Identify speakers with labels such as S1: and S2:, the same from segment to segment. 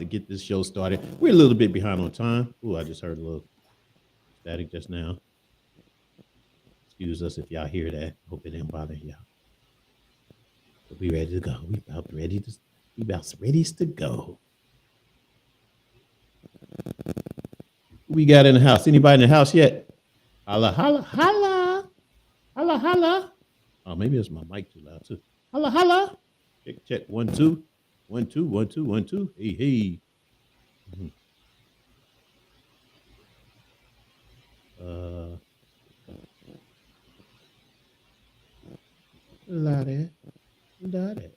S1: to get this show started. We're a little bit behind on time. Ooh, I just heard a little static just now. Excuse us if y'all hear that. Hope it didn't bother y'all. But we ready to go. We about ready to go. Who we got in the house? Anybody in the house yet? Holla, holla, holla. Holla, holla. Oh, maybe it's my mic too loud too. Holla, holla. Check, check. 1, 2. 1, 2, 1, 2, 1, 2. Hey, hey. Mhm. Lottie. Lottie.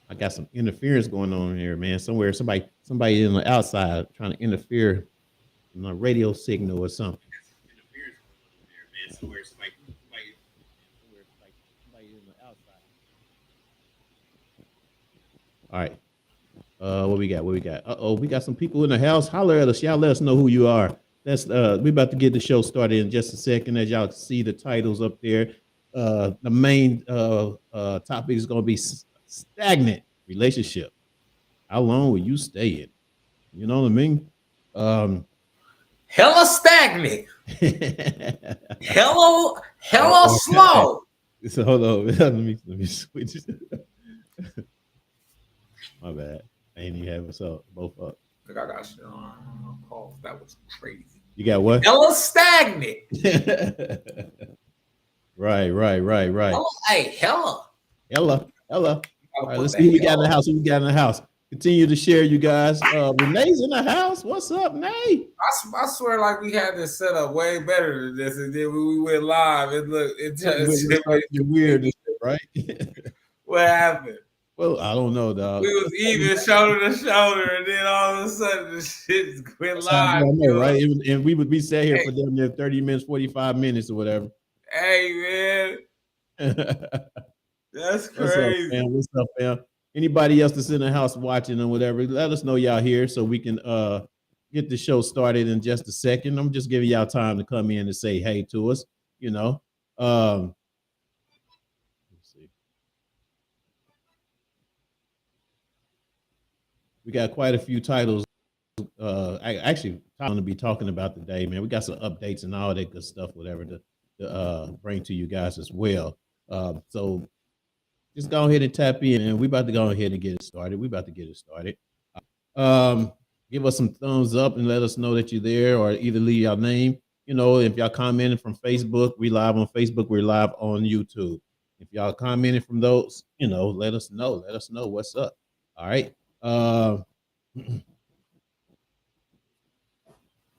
S1: I got some interference going on here, man. Somewhere, somebody in the outside trying to interfere in a radio signal or something. Interference going on there, man. Somewhere, somebody in the outside. All right. What we got? What we got? We got some people in the house. Holler at us. Y'all let us know who you are. That's we about to get the show started in just a second. As y'all see the titles up there. The main topic is gonna be stagnant relationship. How long will you stay in? You know what I mean?
S2: Hella stagnant. hella slow.
S1: So hold on. let me switch. My bad. I ain't even have us up both up.
S2: I got shit on. That was crazy.
S1: You got what?
S2: Hella stagnant.
S1: Right.
S2: Hella, hey, hella.
S1: All right, let's see who we got in the house. Who we got in the house? Continue to share, you guys. Renee's in the house. What's up, Nay?
S2: I swear, like we had this set up way better than this, and then when we went live, it just
S1: weird, right?
S2: What happened?
S1: Well, I don't know, dog.
S2: We was even shoulder to shoulder, and then all of a sudden the shit went live.
S1: I know, right? And we would be sat here for damn near 30 minutes, 45 minutes or whatever.
S2: Hey, man. That's crazy.
S1: What's up, fam? Anybody else that's in the house watching or whatever, let us know y'all here so we can get the show started in just a second. I'm just giving y'all time to come in and say hey to us, you know. Let's see. We got quite a few titles. I'm going to be talking about today, man. We got some updates and all that good stuff, whatever, to bring to you guys as well. So just go ahead and tap in, and we about to go ahead and get it started. Give us some thumbs up and let us know that you're there, or either leave your name. You know, if y'all commented from Facebook, we live on Facebook. We're live on YouTube. If y'all commented from those, you know, let us know. Let us know what's up. All right.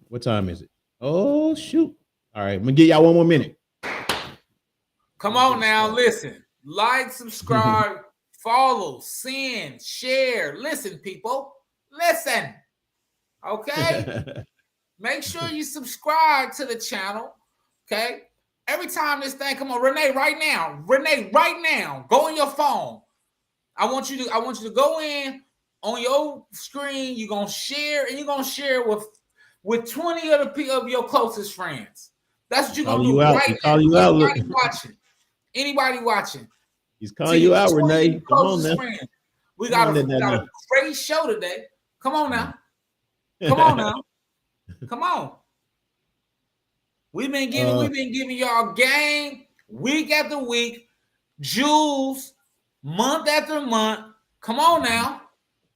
S1: What time is it? Oh, shoot. All right. I'm going to give y'all one more minute.
S2: Come on now. Listen. Like, subscribe, follow, send, share. Listen, people. Listen. Okay? Make sure you subscribe to the channel. Okay? Every time this thing come on, Renee, right now, go on your phone. I want you to go in on your screen. You're gonna share, and you're gonna share with 20 of your closest friends. That's what you're gonna do right now. Anybody watching.
S1: He's calling you out, Renee. Come on now.
S2: We got a great show today. Come on now. Come on. We've been giving y'all game week after week, jewels, month after month. Come on now.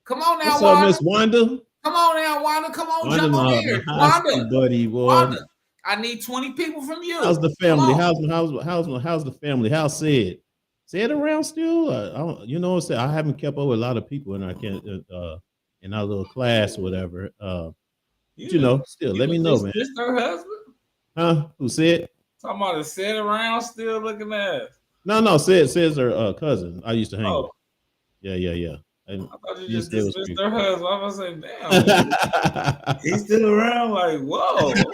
S1: What's up, Miss Wanda?
S2: Come on now, Wanda. Come on,
S1: Wanda,
S2: jump on here.
S1: Wanda, buddy, boy.
S2: Wanda, I need 20 people from you.
S1: How's the family? How's the family? How's Sid? Sid around still? I don't, you know what I'm saying? I haven't kept up with a lot of people in our little class or whatever. You know, still let me know, man.
S2: This her husband?
S1: Huh? Who Sid?
S2: Talking about a Sid around still looking at us.
S1: No, Sid's her cousin. I used to hang with. Yeah. And
S2: I thought you
S1: she
S2: just
S1: said it was
S2: dismissed
S1: creepy.
S2: her husband. I was like, damn, he's still around. Like, whoa. Okay.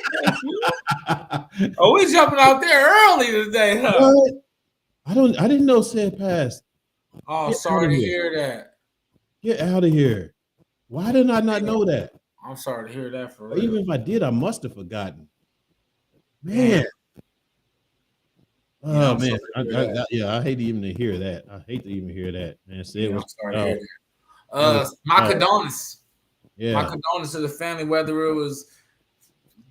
S2: Oh, we jumping out there early today, huh?
S1: What? I didn't know said passed.
S2: Oh,
S1: Get
S2: sorry to hear that.
S1: Get out of here. Why did I not know that?
S2: I'm sorry to hear that for
S1: Or
S2: real.
S1: even if I did, I must have forgotten. Man. Oh man, I hate even to hear that. I hate to even hear that. Man, say it was.
S2: I'm sorry to hear that. My condolences.
S1: Yeah.
S2: My condolences to the family, whether it was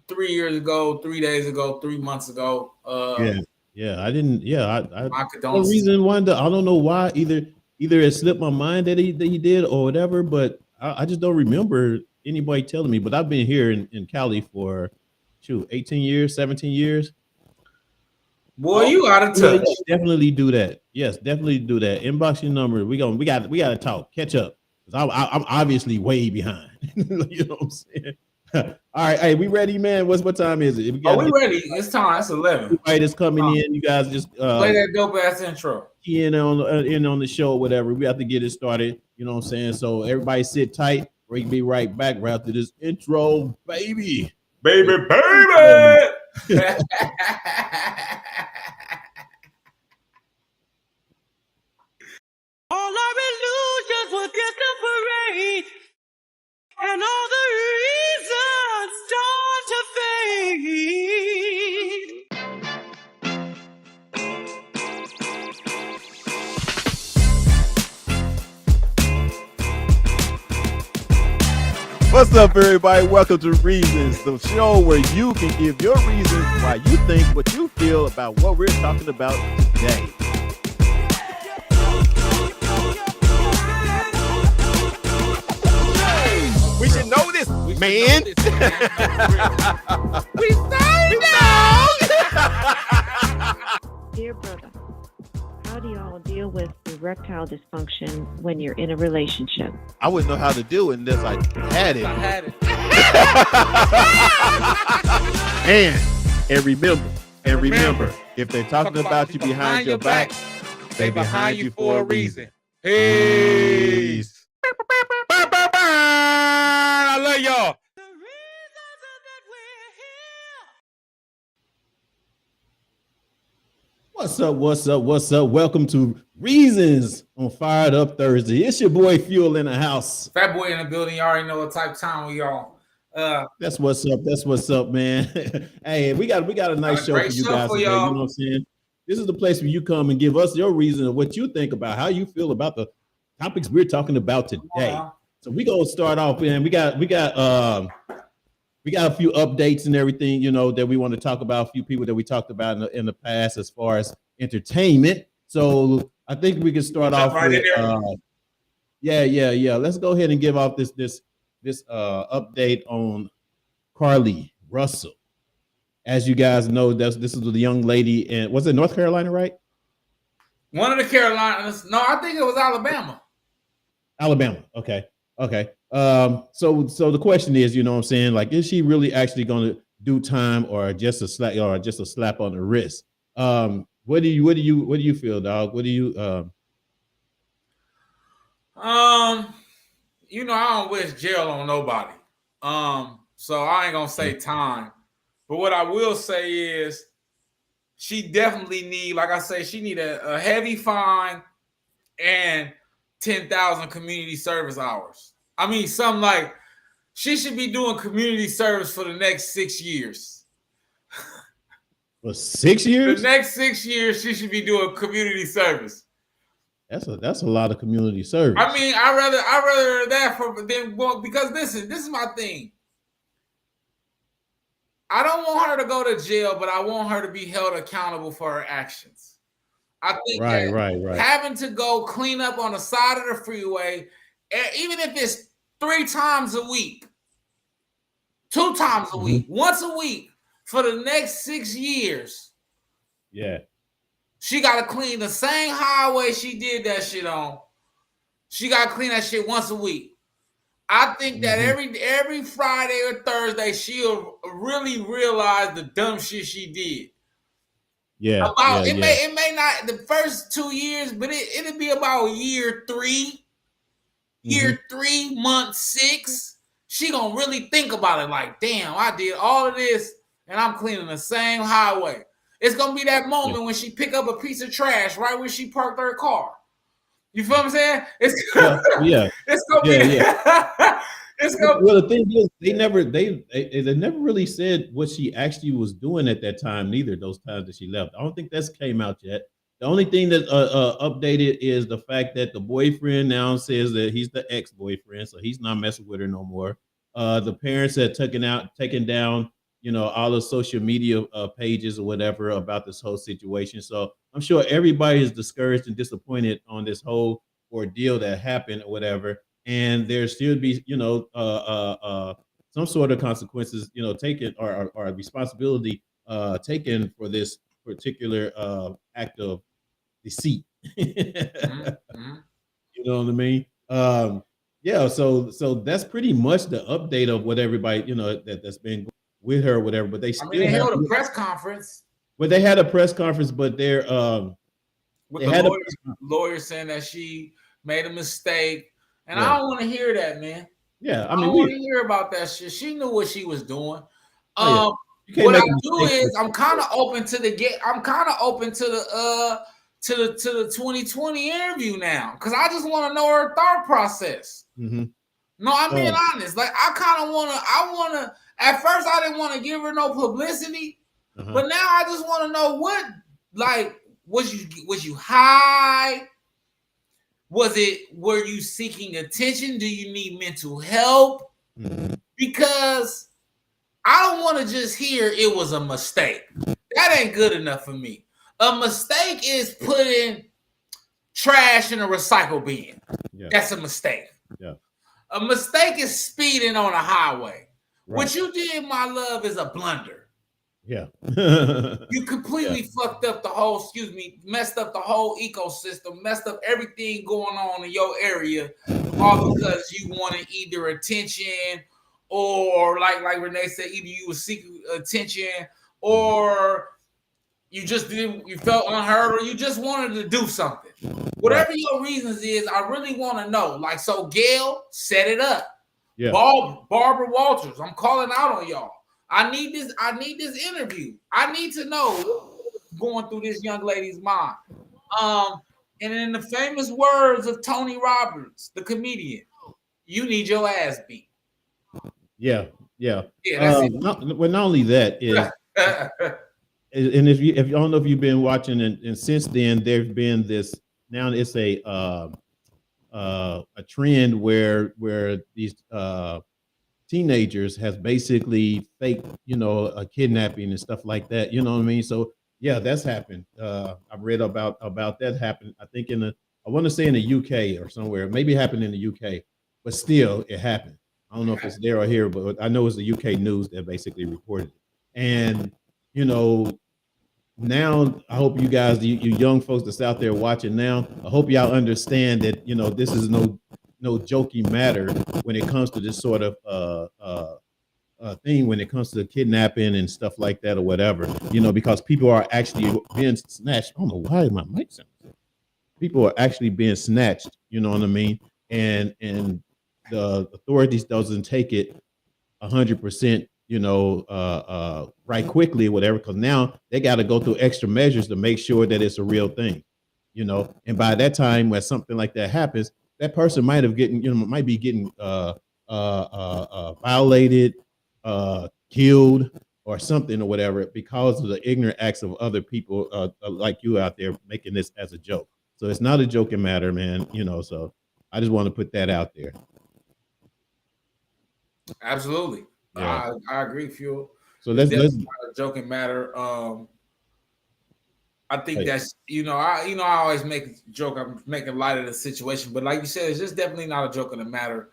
S2: 3 years ago, 3 days ago, 3 months ago.
S1: Yeah. I didn't. Yeah,
S2: my
S1: no
S2: condolences.
S1: reason why. I don't know why. Either it slipped my mind that he did or whatever. But I just don't remember anybody telling me. But I've been here in Cali for 18 years, 17 years.
S2: Boy, you out of touch.
S1: Yeah, definitely do that. Yes, definitely do that. Inbox your number. We got to talk. Catch up. I'm obviously way behind. You know what I'm saying? All right, hey, we ready, man? What time is it?
S2: We ready? It's time. It's 11.
S1: Everybody that's coming in, you guys just
S2: play that dope ass intro.
S1: In on the show, whatever. We have to get it started. You know what I'm saying? So everybody sit tight. We can be right back right after this intro, baby.
S2: Baby.
S3: All our illusions will disappear, and all the reasons start to fade.
S1: What's up, everybody? Welcome to Reasons, the show where you can give your reasons why you think what you feel about what we're talking about today. We should know this, man. We say no.
S4: Dear brother, how do y'all deal with erectile dysfunction when you're in a relationship?
S1: I wouldn't know how to do it unless I had it. And remember, if they're talking about you behind your back, they behind you for a reason. Peace. I love y'all. What's up? Welcome to Reasons on Fired Up Thursday. It's your boy Fuel in the house.
S2: Fat boy in the building. You already know what type of time we on.
S1: That's what's up, man. Hey, we got a nice show for you guys today. You know what I'm saying? This is the place where you come and give us your reason of what you think about, how you feel about the topics we're talking about today. So we gonna start off, man. We got a few updates and everything, you know, that we want to talk about. A few people that we talked about in the past as far as entertainment. So I think we can start off with Let's go ahead and give off this update on Carlee Russell. As you guys know, this is the young lady, and was it North Carolina, right?
S2: One of the Carolinas. No, I think it was Alabama.
S1: Okay. So the question is, you know what I'm saying, like, is she really actually going to do time or just a slap on the wrist? What do you feel, dog? What do you
S2: you know, I don't wish jail on nobody. So I ain't gonna say time. But what I will say is she definitely need, like I say, she need a heavy fine and 10,000 community service hours. I mean, something like she should be doing community service for the next 6 years.
S1: For 6 years?
S2: The next 6 years, she should be doing community service.
S1: That's a lot of community service.
S2: I mean, I rather that because listen, this is my thing. I don't want her to go to jail, but I want her to be held accountable for her actions. I think
S1: right.
S2: Having to go clean up on the side of the freeway, even if it's 3 times a week, 2 times a week, once a week for the next 6 years.
S1: Yeah.
S2: She got to clean the same highway she did that shit on. She got to clean that shit once a week. I think that every Friday or Thursday, she'll really realize the dumb shit she did.
S1: Yeah.
S2: It may not the first 2 years, but it'll be about year 3. year 3, month 6, she gonna really think about it like, damn, I did all of this and I'm cleaning the same highway. It's gonna be that moment when she pick up a piece of trash right when she parked her car. You feel what I'm saying? It's
S1: Well, yeah.
S2: it's gonna be it's gonna
S1: Well, the thing is, they never really said what she actually was doing at that time, neither, those times that she left. I don't think that's came out yet. The only thing that updated is the fact that the boyfriend now says that he's the ex-boyfriend, so he's not messing with her no more. The parents had taken down, all the social media pages or whatever about this whole situation. So I'm sure everybody is discouraged and disappointed on this whole ordeal that happened or whatever. And there should be, some sort of consequences, taken or responsibility taken for this particular act of deceit. You know what I mean? Yeah. So that's pretty much the update of what everybody, that's been with her or whatever. But they
S2: they held a press conference.
S1: But they had a press conference, but they're
S2: with the lawyer saying that she made a mistake. And I don't want to hear that, man.
S1: Yeah,
S2: I don't want to hear about that shit. She knew what she was doing.
S1: What
S2: I do is I'm kind of open to the to the 2020 interview now because I just want to know her thought process.
S1: Mm-hmm.
S2: No, I'm being honest. Like I want to. At first, I didn't want to give her no publicity, but now I just want to know what. Like, was you high? Were you seeking attention? Do you need mental help? Because I don't want to just hear it was a mistake. That ain't good enough for me. A mistake is putting trash in a recycle bin. Yeah. That's a mistake.
S1: Yeah.
S2: A mistake is speeding on a highway. Right. What you did, my love, is a blunder.
S1: Yeah.
S2: You completely fucked up messed up the whole ecosystem, messed up everything going on in your area, all because you wanted either attention or like Renee said, either you were seeking attention or you felt unheard or you just wanted to do something. Whatever your reasons is, I really want to know. Like, so Gail set it up. Yeah. Barbara Walters, I'm calling out on y'all. I need this interview. I need to know what's going through this young lady's mind. And in the famous words of Tony Roberts, the comedian, you need your ass beat.
S1: Yeah. That's it. Not only that is, and if you don't know if you've been watching, and since then there's been this. Now it's a trend where these teenagers has basically faked, a kidnapping and stuff like that. You know what I mean? So yeah, that's happened. I've read about that happened. I think I want to say in the UK or somewhere. Maybe it happened in the UK, but still it happened. I don't know if it's there or here, but I know it's the UK news that basically reported it. And now I hope you guys, you young folks that's out there watching now, I hope y'all understand that this is no joking matter when it comes to this sort of thing, when it comes to kidnapping and stuff like that or whatever, because people are actually being snatched. I don't know why my mic sounds. People are actually being snatched, you know what I mean? And the authorities doesn't take it 100%, right quickly or whatever, because now they got to go through extra measures to make sure that it's a real thing, and by that time when something like that happens, that person might be getting violated, killed or something or whatever because of the ignorant acts of other people like you out there making this as a joke. So it's not a joking matter, man, so I just want to put that out there.
S2: Absolutely. Yeah. I agree, Fuel.
S1: So let's
S2: not a joking matter. I think that's I always make a joke. I'm making light of the situation, but like you said, it's just definitely not a joke in the matter.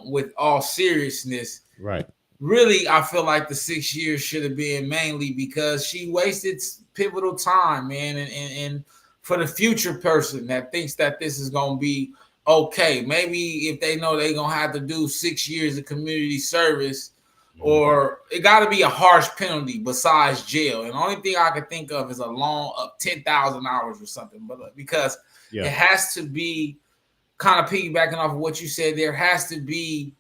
S2: With all seriousness,
S1: right?
S2: Really, I feel like the 6 years should have been mainly because she wasted pivotal time, man, and for the future person that thinks that this is gonna be okay. Maybe if they know they're gonna have to do 6 years of community service. Or it got to be a harsh penalty besides jail. And the only thing I can think of is a long 10,000 hours or something. But because it has to be kind of piggybacking off of what you said, there has to be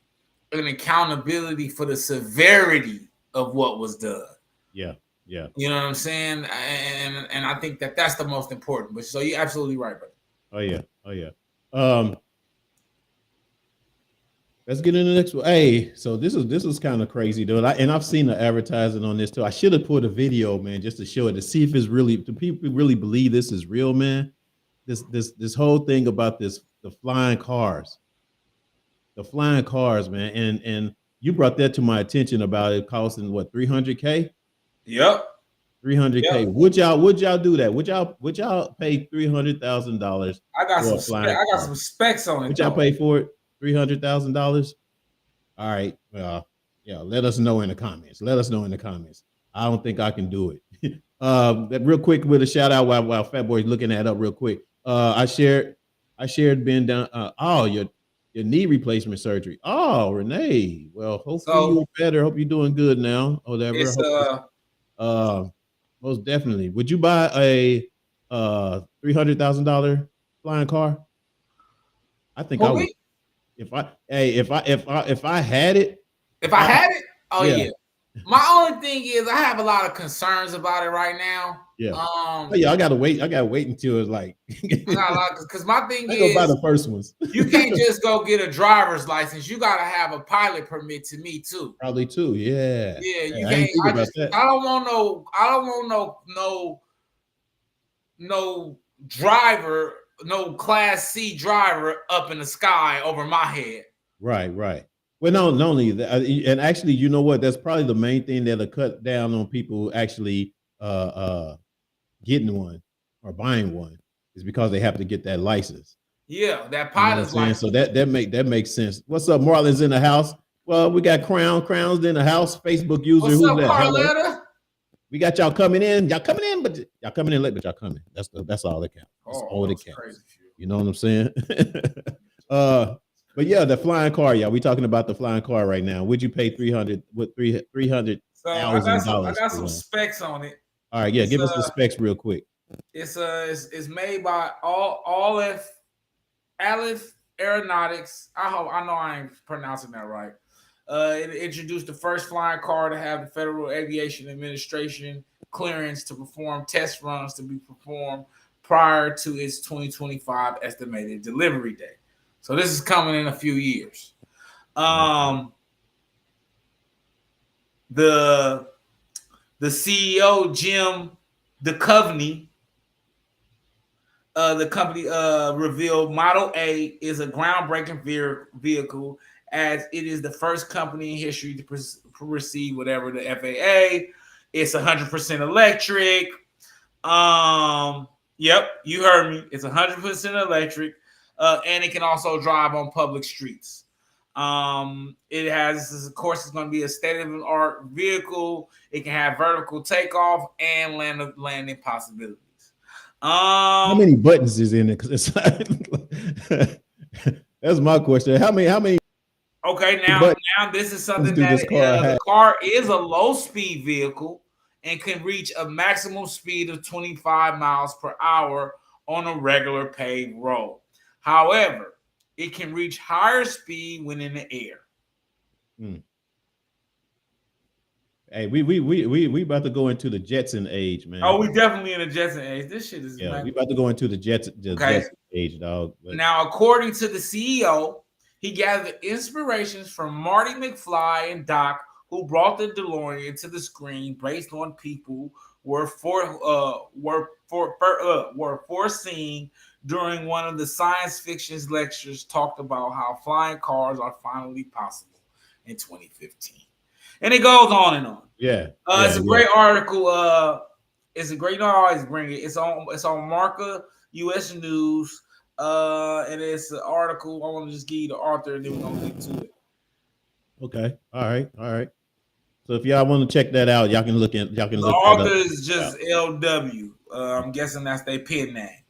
S2: an accountability for the severity of what was done.
S1: Yeah. Yeah.
S2: You know what I'm saying? And I think that that's the most important. But so you're absolutely right, brother.
S1: Oh yeah. Oh yeah. Let's get into the next one. Hey, so this is kind of crazy, dude. I've seen the advertising on this too. I should have put a video, man, just to show it, to see if it's really, do people really believe this is real, man? This whole thing about the flying cars, man, and you brought that to my attention about it costing what, 300K?
S2: Yep.
S1: 300K.
S2: Yep.
S1: Would y'all do that? Would y'all pay $300,000?
S2: I got some specs on it.
S1: Would y'all pay for it? $300,000? All right. Well, yeah. Let us know in the comments. I don't think I can do it. Real quick with a shout out while Fat Boy's looking that up real quick. I shared being down. Your knee replacement surgery. Oh, Renee. Well, hopefully you're better. Hope you're doing good now. Whatever. Most definitely. Would you buy a $300,000 flying car? I think I would. If I had it.
S2: If I had it, yeah. My only thing is I have a lot of concerns about it right now.
S1: Yeah. I gotta wait until it's like
S2: because my thing is
S1: go buy the first ones.
S2: You can't just go get a driver's license. You gotta have a pilot permit to me too.
S1: Probably too, yeah.
S2: Yeah, you can't. I don't want no driver, no Class C driver up in the sky over my head.
S1: Right. Well, not only that, and actually, you know what? That's probably the main thing that'll cut down on people actually getting one or buying one, is because they have to get that license.
S2: Yeah, that pilot's license.
S1: So that makes sense. What's up, Marlon's in the house? Well, we got Crowns in the house. Facebook user.
S2: What's up, Carletta?
S1: We got y'all coming in. Y'all coming in, but y'all coming in late, but y'all coming. That's all that counts. That's all that counts. You know what I'm saying? But yeah, the flying car, y'all. We talking about the flying car right now. Would you pay $300,000?
S2: So I got some specs on it.
S1: All right, yeah, give us the specs real quick.
S2: It's made by Aleph Aeronautics. I know I ain't pronouncing that right. It introduced the first flying car to have the Federal Aviation Administration clearance to perform test runs to be performed prior to its 2025 estimated delivery date. So this is coming in a few years. The CEO, Jim Duchovny, the company revealed Model A is a groundbreaking vehicle, as it is the first company in history to receive whatever the FAA. It's 100% electric. Yep, you heard me. It's 100% electric, and it can also drive on public streets. It has, of course, it's going to be a state-of-the-art vehicle. It can have vertical takeoff and landing possibilities.
S1: How many buttons is in it? Because that's my question. How many?
S2: Okay, now this is something that the car is a low-speed vehicle and can reach a maximum speed of 25 miles per hour on a regular paved road. However, it can reach higher speed when in the air.
S1: Hey, we about to go into the Jetson age, man.
S2: Oh, we definitely in the Jetson age. This shit is
S1: we about to go into the Jetson age, dog. But
S2: now, according to the CEO, he gathered inspirations from Marty McFly and Doc, who brought the DeLorean to the screen based on people were foreseen during one of the science fiction lectures talked about how flying cars are finally possible in 2015. And it goes on and on. It's a great article. It's a great. I always bring it. It's on Marca US News. And it's an article. I want to just give you the author, and then we're gonna get to it.
S1: Okay. All right. So if y'all want to check that out, y'all can look. The
S2: author is just LW. I'm guessing that's their pen name.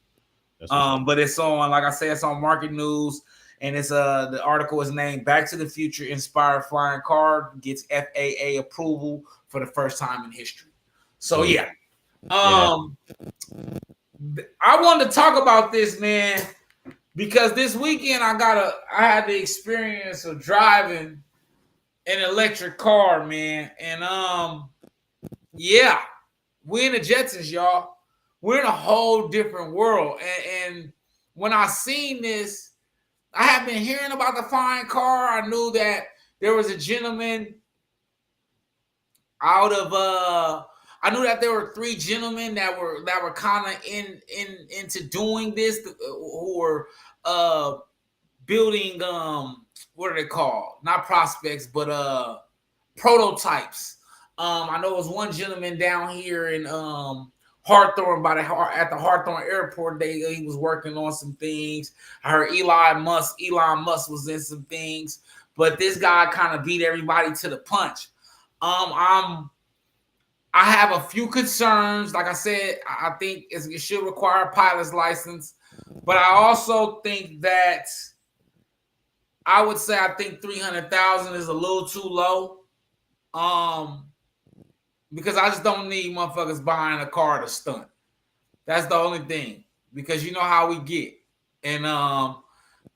S2: But it's on, like I said, it's on Market News, and it's the article is named "Back to the Future Inspired Flying Car Gets FAA Approval for the First Time in History." So I wanted to talk about this, man, because this weekend I had the experience of driving an electric car, man, and yeah, we're in the Jetsons, y'all. We're in a whole different world, and when I seen this, I have been hearing about the flying car. I knew that there was a gentleman out of I knew that there were 3 gentlemen that were kind of into doing this, who were building what are they called? Not prospects, but prototypes. I know it was one gentleman down here in Hawthorne at the Hawthorne Airport. He was working on some things. I heard Elon Musk was in some things, but this guy kind of beat everybody to the punch. I have a few concerns. Like I said, I think it should require a pilot's license, but I also think that I would say I think 300,000 is a little too low. Because I just don't need motherfuckers buying a car to stunt. That's the only thing. Because you know how we get. And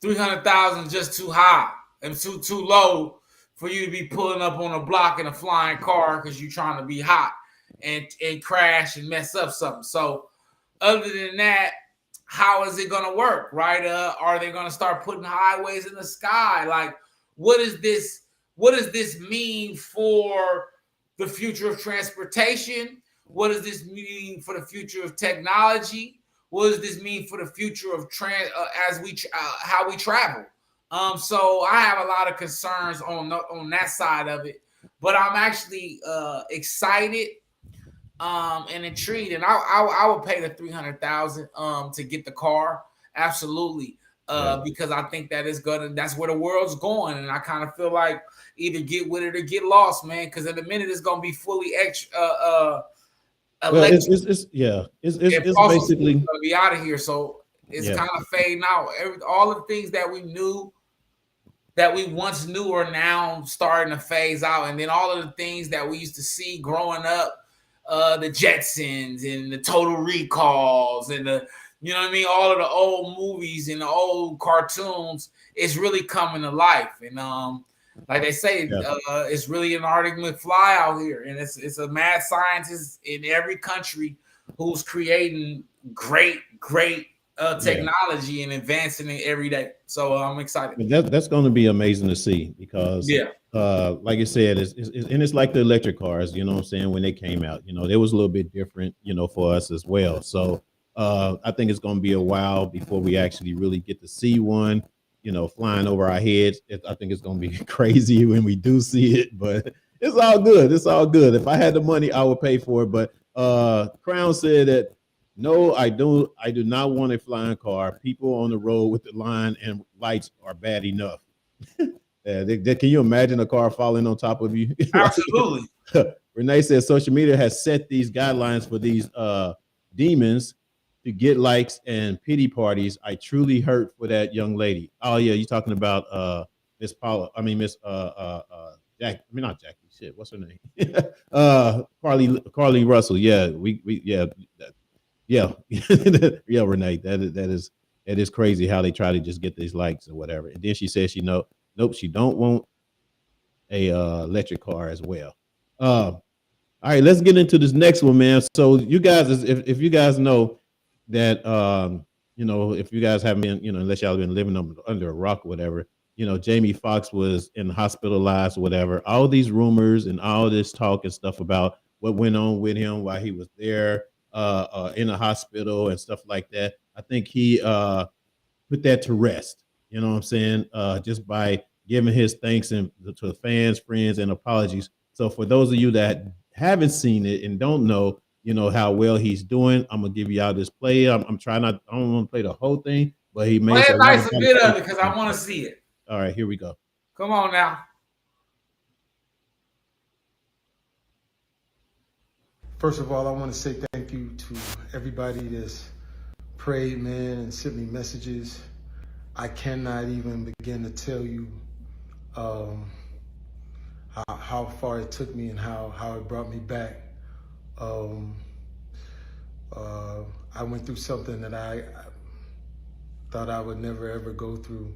S2: 300,000 is just too high and too low for you to be pulling up on a block in a flying car because you're trying to be hot and crash and mess up something. So other than that, how is it going to work, right? Are they going to start putting highways in the sky? Like, what does this mean for the future of transportation? What does this mean for the future of technology? What does this mean for the future of how we travel? So I have a lot of concerns on that side of it, but I'm actually excited and intrigued, and I would pay the 300,000 to get the car, absolutely, because I think that's where the world's going, and I kind of feel like either get with it or get lost, man. Because in a minute it's gonna be fully electric.
S1: It's basically
S2: gonna be out of here, so it's kind of fading out. All the things that we knew, that we once knew, are now starting to phase out, and then all of the things that we used to see growing up, the Jetsons and the Total Recalls and you know what I mean, all of the old movies and the old cartoons, is really coming to life. And like they say, it's really an Arctic McFly out here, and it's a mad scientist in every country who's creating great technology and advancing it every day. So I'm excited.
S1: That's going to be amazing to see, because like I said, it's like the electric cars, you know what I'm saying, when they came out, you know, they was a little bit different, you know, for us as well. So I think it's going to be a while before we actually really get to see one, you know, flying over our heads. I think it's going to be crazy when we do see it, but it's all good. It's all good. If I had the money, I would pay for it. But Crown said that, no, I do not want a flying car. People on the road with the line and lights are bad enough. Can you imagine a car falling on top of you?
S2: Absolutely.
S1: Renee says social media has set these guidelines for these demons to get likes and pity parties. I truly hurt for that young lady. Oh yeah, you're talking about Miss Paula. I mean Miss Jack. I mean not Jackie. Shit, what's her name? Carlee Russell. Yeah, yeah, Renee. That is crazy how they try to just get these likes or whatever. And then she says nope, she don't want a electric car as well. All right, let's get into this next one, man. So you guys, if you guys know that, you know, if you guys haven't been, you know, unless y'all been living under a rock or whatever, you know, Jamie Foxx was hospitalized or whatever. All these rumors and all this talk and stuff about what went on with him while he was there in a hospital and stuff like that. I think he put that to rest. You know what I'm saying? Just by giving his thanks and to the fans, friends, and apologies. So for those of you that haven't seen it and don't know, you know, how well he's doing, I'm gonna give y'all this play. I'm trying not. I don't want to play the whole thing, but he made
S2: a nice bit of it because I want to see it.
S1: All right, here we go.
S2: Come on now.
S5: First of all, I want to say thank you to everybody that's prayed, man, and sent me messages. I cannot even begin to tell you how far it took me and how it brought me back. I went through something that thought I would never ever go through.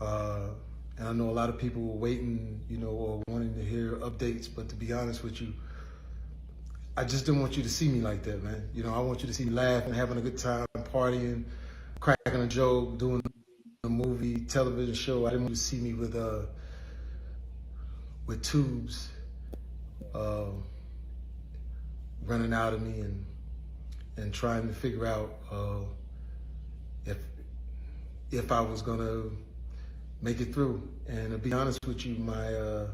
S5: And I know a lot of people were waiting, or wanting to hear updates, but to be honest with you, I just didn't want you to see me like that, man. I want you to see me laughing, having a good time, partying, cracking a joke, doing a movie, television show. I didn't want you to see me with tubes running out of me and trying to figure out if I was gonna make it through. And to be honest with you, my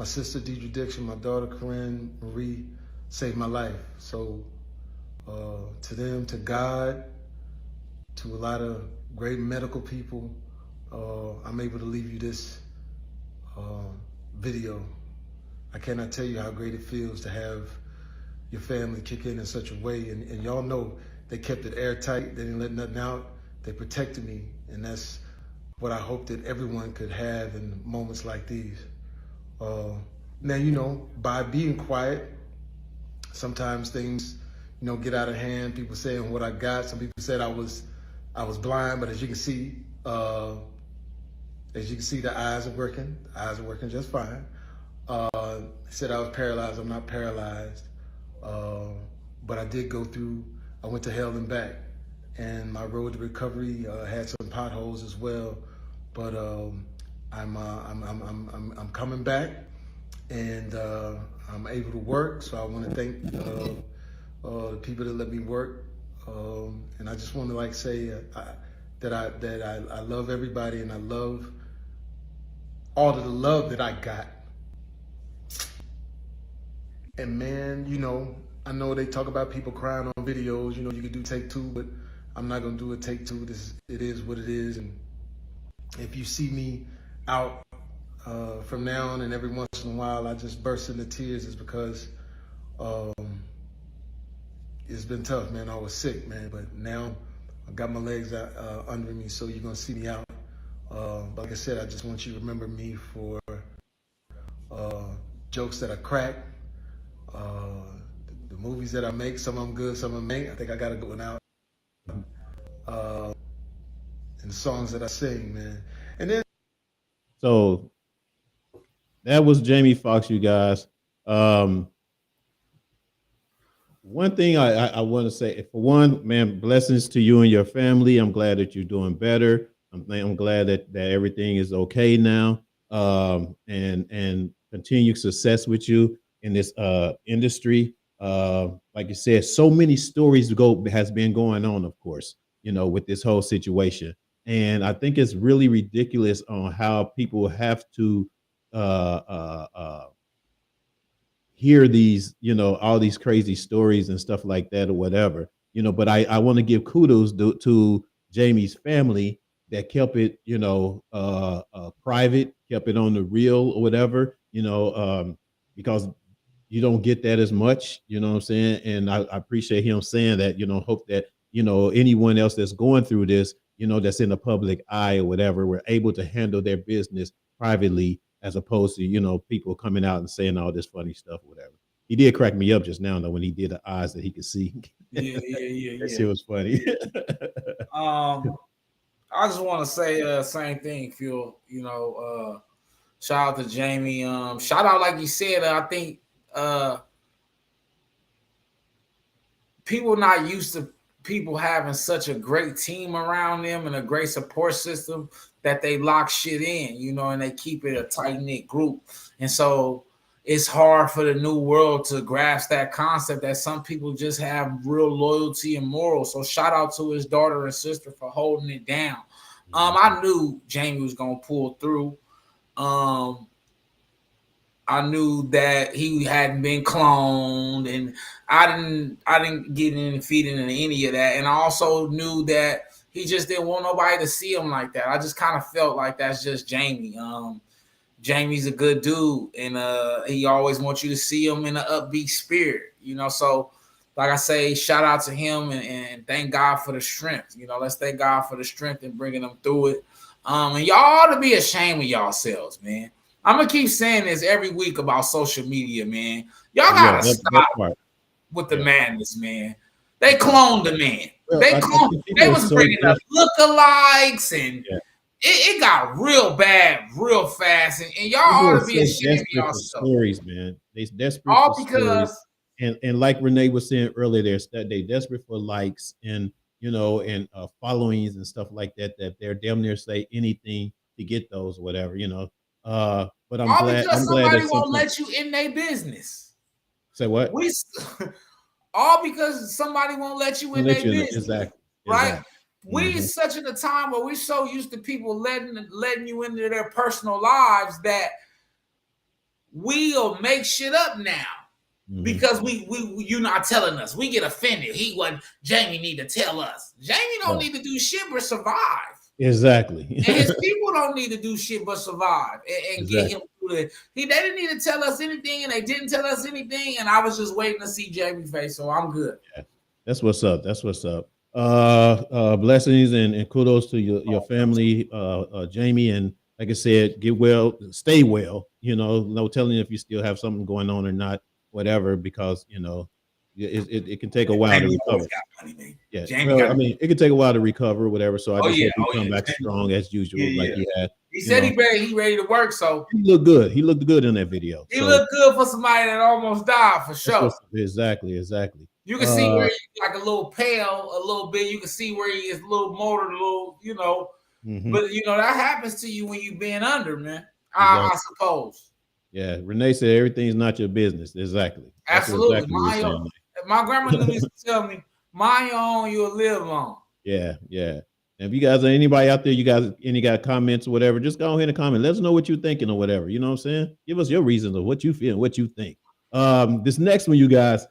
S5: sister Deidre Dixon, my daughter Corinne Marie saved my life. So to them, to God, to a lot of great medical people, I'm able to leave you this video. I cannot tell you how great it feels to have your family kick in such a way. And y'all know they kept it airtight. They didn't let nothing out. They protected me. And that's what I hope that everyone could have in moments like these. Now, by being quiet, sometimes things, get out of hand. People saying what I got. Some people said I was blind, but as you can see, the eyes are working. The eyes are working just fine. They said I was paralyzed. I'm not paralyzed. But I did go through, I went to hell and back. And my road to recovery had some potholes as well. But I'm coming back, and I'm able to work. So I want to thank the people that let me work. And I just want to say that I love everybody, and I love all of the love that I got. And man, I know they talk about people crying on videos. You could do take two, but I'm not gonna do a take two. It is what it is. And if you see me out from now on, and every once in a while I just burst into tears, is because it's been tough, man. I was sick, man, but now I got my legs under me, so you're gonna see me out. But like I said, I just want you to remember me for jokes that I crack, the movies that I make. Some of them good, some of them ain't. I think I got a good one out. And the songs that I sing, man. And then
S1: So that was Jamie Foxx, you guys. One thing I want to say, for one, man, blessings to you and your family. I'm glad that you're doing better. I'm glad that everything is okay now. And continued success with you in this industry. Like you said, so many stories has been going on, of course, with this whole situation. And I think it's really ridiculous on how people have to hear these, all these crazy stories and stuff like that or whatever, but I want to give kudos to Jamie's family that kept it, private, kept it on the real or whatever, because you don't get that as much, you know what I'm saying? And I appreciate him saying that, hope that, anyone else that's going through this, that's in the public eye or whatever, were able to handle their business privately, as opposed to, people coming out and saying all this funny stuff, whatever. He did crack me up just now, though, when he did the eyes that he could see.
S2: Yeah.
S1: That shit was funny.
S2: I just want to say same thing, Phil. Shout out to Jamie. Shout out, like you said, I think people not used to people having such a great team around them and a great support system that they lock shit in, and they keep it a tight-knit group. And so it's hard for the new world to grasp that concept that some people just have real loyalty and morals. So shout out to his daughter and sister for holding it down. I knew Jamie was going to pull through. I knew that he hadn't been cloned, and I didn't get any feeding into any of that. And I also knew that he just didn't want nobody to see him like that. I just kind of felt like that's just Jamie. Jamie's a good dude, and he always wants you to see him in an upbeat spirit, So, like I say, shout out to him and thank God for the strength. Let's thank God for the strength and bringing them through it. And y'all ought to be ashamed of yourselves, man. I'm gonna keep saying this every week about social media, man. Y'all gotta stop with the madness, man. They cloned the man.
S1: Well,
S2: They
S1: I
S2: cloned.
S1: think
S2: They
S1: people are
S2: was
S1: so
S2: bringing up
S1: desperate.
S2: lookalikes, and
S1: Yeah.
S2: it got real bad real fast. And y'all
S1: People
S2: ought
S1: are
S2: to be
S1: so
S2: ashamed of
S1: desperate for
S2: yourself.
S1: stories, man. They're desperate for
S2: All
S1: stories.
S2: because
S1: And like Renee was saying earlier, they desperate for likes and and followings and stuff like that. That they're damn near say anything to get those, whatever. But I'm
S2: all
S1: glad.
S2: because
S1: I'm glad
S2: somebody
S1: that
S2: won't
S1: something.
S2: let you in their business.
S1: Say what?
S2: We all because somebody won't let you in
S1: Let
S2: their
S1: you know
S2: business,
S1: exactly.
S2: right?
S1: Exactly.
S2: We
S1: Mhm.
S2: such in a time where we're so used to people letting you into their personal lives that we'll make shit up now.
S1: Mhm.
S2: Because we you're not telling us. We get offended. Jamie need to tell us. Jamie don't
S1: Right.
S2: need to do shit but survive.
S1: Exactly.
S2: And his people don't need to do shit but survive and get
S1: Exactly.
S2: him through it. They didn't need to tell us anything, and they didn't tell us anything, and I was just waiting to see Jamie face, so I'm good.
S1: Yeah. That's what's up. That's what's up. Blessings and kudos to your family, Jamie, and like I said, get well, stay well. No telling if you still have something going on or not, whatever, because it can take a while to
S2: Jamie always
S1: recover.
S2: got money, man.
S1: Yeah.
S2: Jamie
S1: Well,
S2: got
S1: I mean, it can take a while to recover, whatever. So I
S2: oh
S1: just
S2: yeah,
S1: hope you
S2: oh
S1: come
S2: yeah.
S1: back
S2: Jamie,
S1: strong as usual,
S2: yeah,
S1: like
S2: yeah.
S1: you had.
S2: He said he ready to work, so
S1: He looked good. He looked good in that video.
S2: he
S1: So
S2: looked good for somebody that almost died for
S1: that's
S2: sure.
S1: exactly.
S2: You can see where he's like a little pale, a little bit. You can see where he is a little motored, a little,
S1: Mhm.
S2: But that happens to you when you been under, man.
S1: Exactly.
S2: I suppose.
S1: Yeah, Renee said everything's not your business. Exactly. That's
S2: Absolutely.
S1: exactly what you're saying.
S2: My grandmother used to tell me, mind your own, you'll live on.
S1: Yeah, yeah. And if you guys are anybody out there, you guys got comments or whatever, just go ahead and comment. Let us know what you're thinking or whatever. You know what I'm saying? Give us your reasons of what you feel, what you think. This next one, you guys.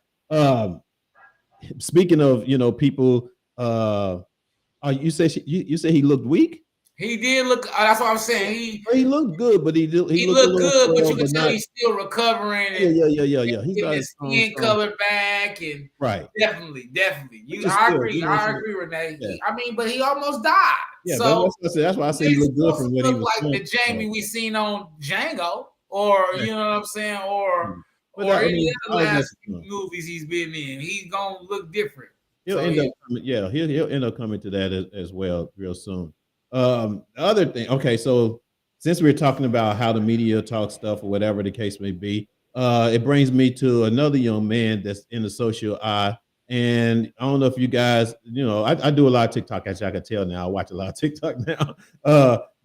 S1: Speaking of people, you say you say he looked weak.
S2: He did look. That's what I'm saying.
S1: He looked good, but he looked a
S2: looked
S1: little
S2: good, but
S1: frail,
S2: you can
S1: but
S2: tell
S1: not.
S2: he's still recovering
S1: Yeah,
S2: and
S1: yeah. He's
S2: getting
S1: not
S2: his
S1: strong,
S2: skin color back, and
S1: right.
S2: definitely.
S1: Which is
S2: I
S1: still,
S2: agree. I agree, Renee.
S1: Yeah.
S2: But he almost died.
S1: Yeah, but
S2: So
S1: that's why I say he looked good from what he
S2: look
S1: was
S2: like
S1: doing.
S2: the Jamie we seen on Django, or
S1: Yeah.
S2: you know what I'm saying, or
S1: But
S2: or
S1: I
S2: any
S1: mean,
S2: of the last movies he's been in. He's gonna look different.
S1: he'll end up coming. Yeah, he'll end up coming to that as well real soon. The other thing, okay, so since we're talking about how the media talks stuff or whatever the case may be, it brings me to another young man that's in the social eye. And I don't know if you guys, I do a lot of TikTok, as I can tell now. I watch a lot of TikTok now.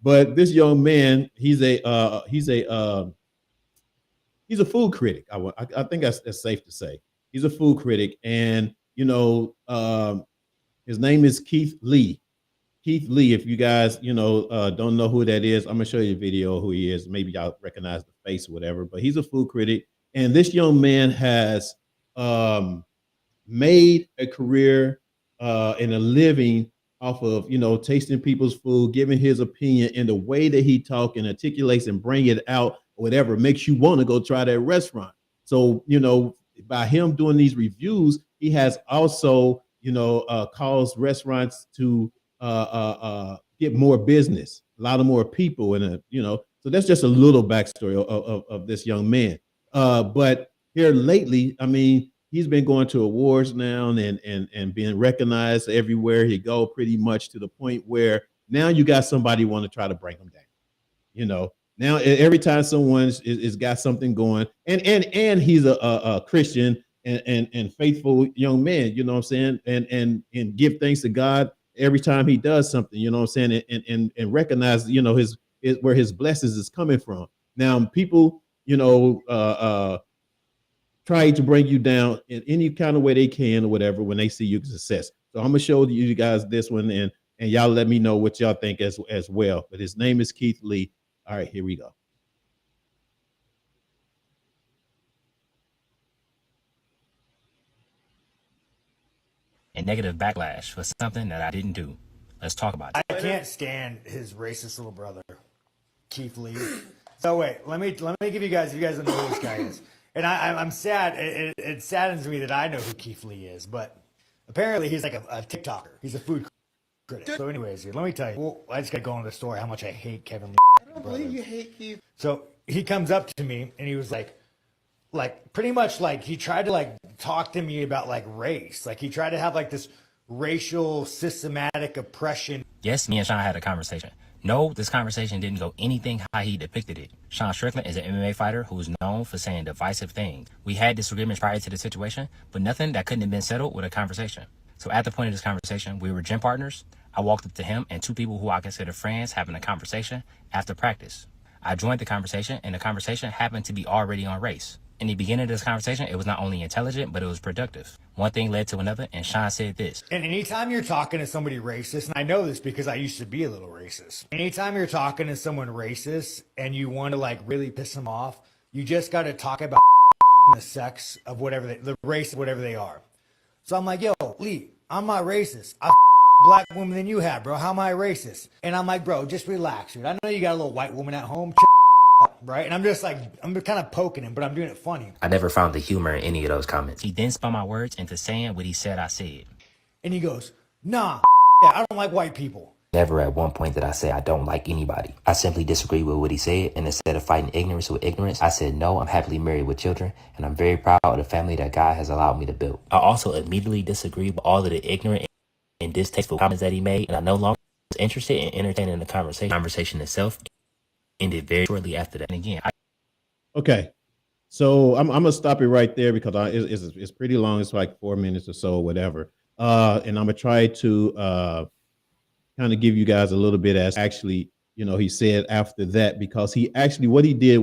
S1: But this young man, he's a food critic. I think that's safe to say. He's a food critic, and his name is Keith Lee. Keith Lee, if you guys, don't know who that is, I'm gonna show you a video of who he is. Maybe y'all recognize the face or whatever, but he's a food critic. And this young man has made a career and a living off of, tasting people's food, giving his opinion in the way that he talk and articulates and bring it out, whatever makes you want to go try that restaurant. So, by him doing these reviews, he has also, caused restaurants to get more business, a lot of more people, and so that's just a little backstory of this young man. But here lately, I mean, he's been going to awards now and being recognized everywhere he go, pretty much to the point where now you got somebody want to try to bring him down. Now every time someone is got something going, and he's a Christian and faithful young man, you know what I'm saying, and give thanks to God every time he does something, you know what I'm saying, and recognize, his where his blessings is coming from. Now people, try to bring you down in any kind of way they can or whatever when they see your success. So I'm gonna show you guys this one, and y'all let me know what y'all think as well. But his name is Keith Lee. All right, here we go.
S6: And negative backlash for something that I didn't do. Let's talk about it.
S7: I can't stand his racist little brother, Keith Lee. So wait, let me give you guys, if you guys don't know who this guy is. And I'm sad. It saddens me that I know who Keith Lee is, but apparently he's like a TikToker. He's a food critic. So anyways, dude, let me tell you. Well, I just got to go into the story how much I hate Kevin Lee.
S8: I don't believe you hate Keith.
S7: So he comes up to me and he was like, like pretty much like he tried to like talk to me about like race. Like he tried to have like this racial systematic oppression.
S6: Yes, me and Sean had a conversation. No, this conversation didn't go anything how he depicted it. Sean Strickland is an MMA fighter who's known for saying divisive things. We had disagreements prior to the situation, but nothing that couldn't have been settled with a conversation. So at the point of this conversation, we were gym partners. I walked up to him and two people who I consider friends having a conversation after practice. I joined the conversation, and the conversation happened to be already on race. In the beginning of this conversation, it was not only intelligent, but it was productive. One thing led to another, and Sean said this.
S7: And anytime you're talking to somebody racist, and I know this because I used to be a little racist. Anytime you're talking to someone racist and you want to like really piss them off, you just got to talk about the sex of whatever the race of whatever they are. So I'm like, yo, Lee, I'm not racist. I black woman than you have, bro. How am I racist? And I'm like, bro, just relax, dude. I know you got a little white woman at home. Right? And I'm just like, I'm kind of poking him, but I'm doing it funny.
S6: I never found the humor in any of those comments. He then spun my words into saying what he said I said.
S7: And he goes, nah, yeah, I don't like white people.
S6: Never at one point did I say I don't like anybody. I simply disagree with what he said, and instead of fighting ignorance with ignorance, I said no, I'm happily married with children, and I'm very proud of the family that God has allowed me to build. I also immediately disagree with all of the ignorant and distasteful comments that he made, and I no longer was interested in entertaining the conversation. The conversation itself ended very shortly after that. And again,
S1: Okay, so I'm gonna stop it right there because it's pretty long. It's like 4 minutes or so, whatever. And I'm gonna try to kind of give you guys a little bit as actually, he said after that, because he actually what he did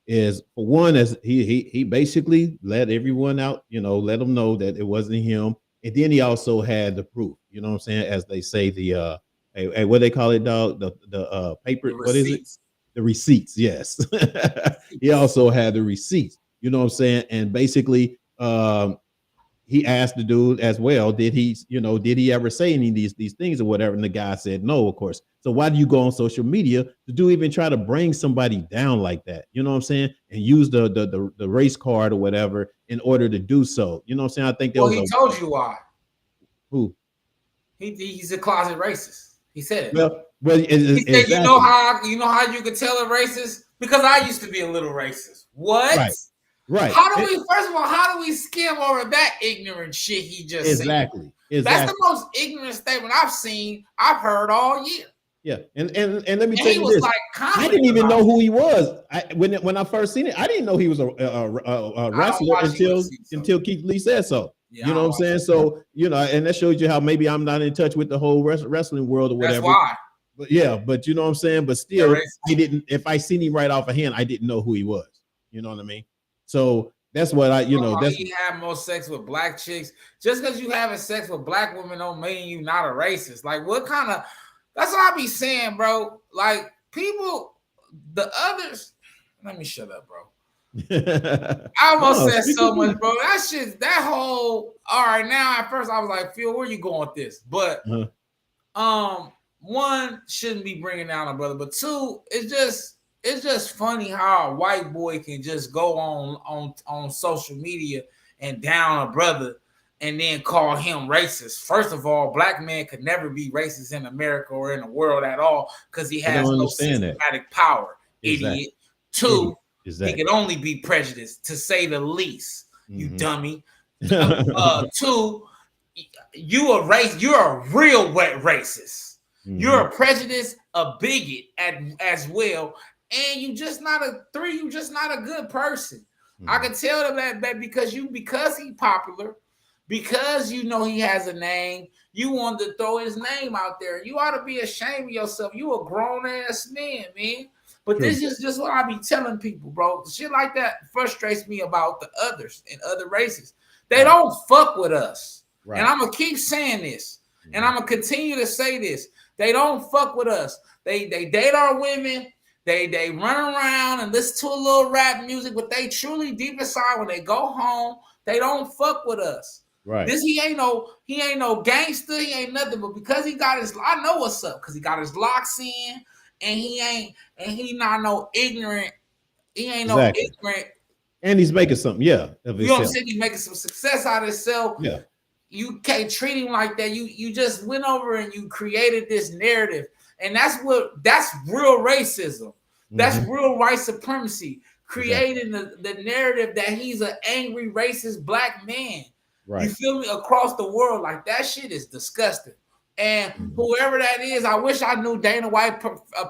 S1: is for one, as he basically let everyone out, let them know that it wasn't him, and then he also had the proof. You know what I'm saying? As they say, the what they call it, dog, the paper. What is it? The receipts, yes. He also had the receipts, you know what I'm saying? And basically, he asked the dude as well, did he ever say any of these things or whatever? And the guy said no, of course. So why do you go on social media to even try to bring somebody down like that? You know what I'm saying? And use the race card or whatever in order to do so. You know what I'm saying? I think
S2: he told you why.
S1: Who?
S2: He's a closet racist. He said it.
S1: Well,
S2: he said,
S1: exactly.
S2: you know how you could tell a racist? Because I used to be a little racist. What?
S1: Right.
S2: First of all, how do we skim over that ignorant shit he just said?
S1: Exactly.
S2: That's the most ignorant statement I've heard all year.
S1: Yeah, and let me tell you this:
S2: like,
S1: I didn't even know who he was. When I first seen it, I didn't know he was a wrestler until Keith Lee said so. Yeah, you know what I'm saying? So and that shows you how maybe I'm not in touch with the whole wrestling world or whatever.
S2: That's why.
S1: But you know what I'm saying? But still, he didn't. If I seen him right off a hand, I didn't know who he was. You know what I mean? So that's what that's
S2: he had more sex with black chicks. Just because you having sex with black women don't mean you not a racist. Like, what kind of? That's what I be saying, bro. Like, people, the others. Let me shut up, bro. I almost said so much, bro. That whole. All right, now at first I was like, Phil, where you going with this? But one, shouldn't be bringing down a brother, but two, it's just funny how a white boy can just go on social media and down a brother and then call him racist. First of all, black man could never be racist in America or in the world at all because he has no systematic power. Exactly. Idiot. Two, he can only be prejudiced, to say the least. You dummy. Two, you're a real wet racist. You're a prejudice, a bigot as well. And you're just not a good person. I can tell them that because he's popular, because he has a name, you want to throw his name out there. You ought to be ashamed of yourself. You a grown ass man. But this is just what I be telling people, bro. Shit like that frustrates me about the others and other races. They don't fuck with us. Right. And I'm gonna keep saying this, and I'm gonna continue to say this. They don't fuck with us. They date our women. They run around and listen to a little rap music, but they truly deep inside when they go home, they don't fuck with us.
S1: Right.
S2: He ain't no gangster, he ain't nothing, but because I know what's up, because he got his locks in, and he not no ignorant. He ain't no ignorant.
S1: And he's making something,
S2: you know what I'm saying? He's making some success out of himself.
S1: Yeah.
S2: You can't treat him like that. You just went over and you created this narrative. And that's real racism. That's real white supremacy. creating the narrative that he's an angry, racist black man.
S1: Right.
S2: You feel me? Across the world, like that shit is disgusting. And whoever that is, I wish I knew Dana White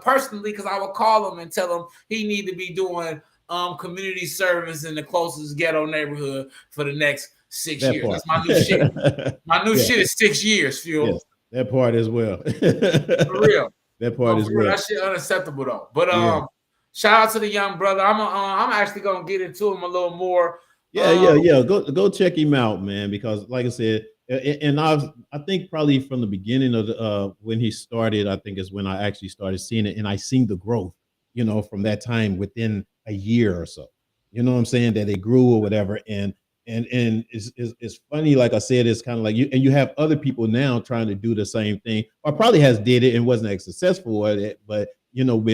S2: personally, because I would call him and tell him he need to be doing community service in the closest ghetto neighborhood for the next 6 years.
S1: part.
S2: That's my new shit. My new shit is 6 years, Phil.
S1: Yes, that part as well.
S2: For real.
S1: That part as well.
S2: That shit unacceptable though. But shout out to the young brother. I'm actually gonna get into him a little more.
S1: Yeah. Go check him out, man. Because like I said, and I think probably from the beginning of the when he started, I think is when I actually started seeing it, and I seen the growth, from that time within a year or so. You know what I'm saying? That it grew or whatever, and it's funny. Like I said, it's kind of like you have other people now trying to do the same thing, or probably has did it and wasn't as successful at it, but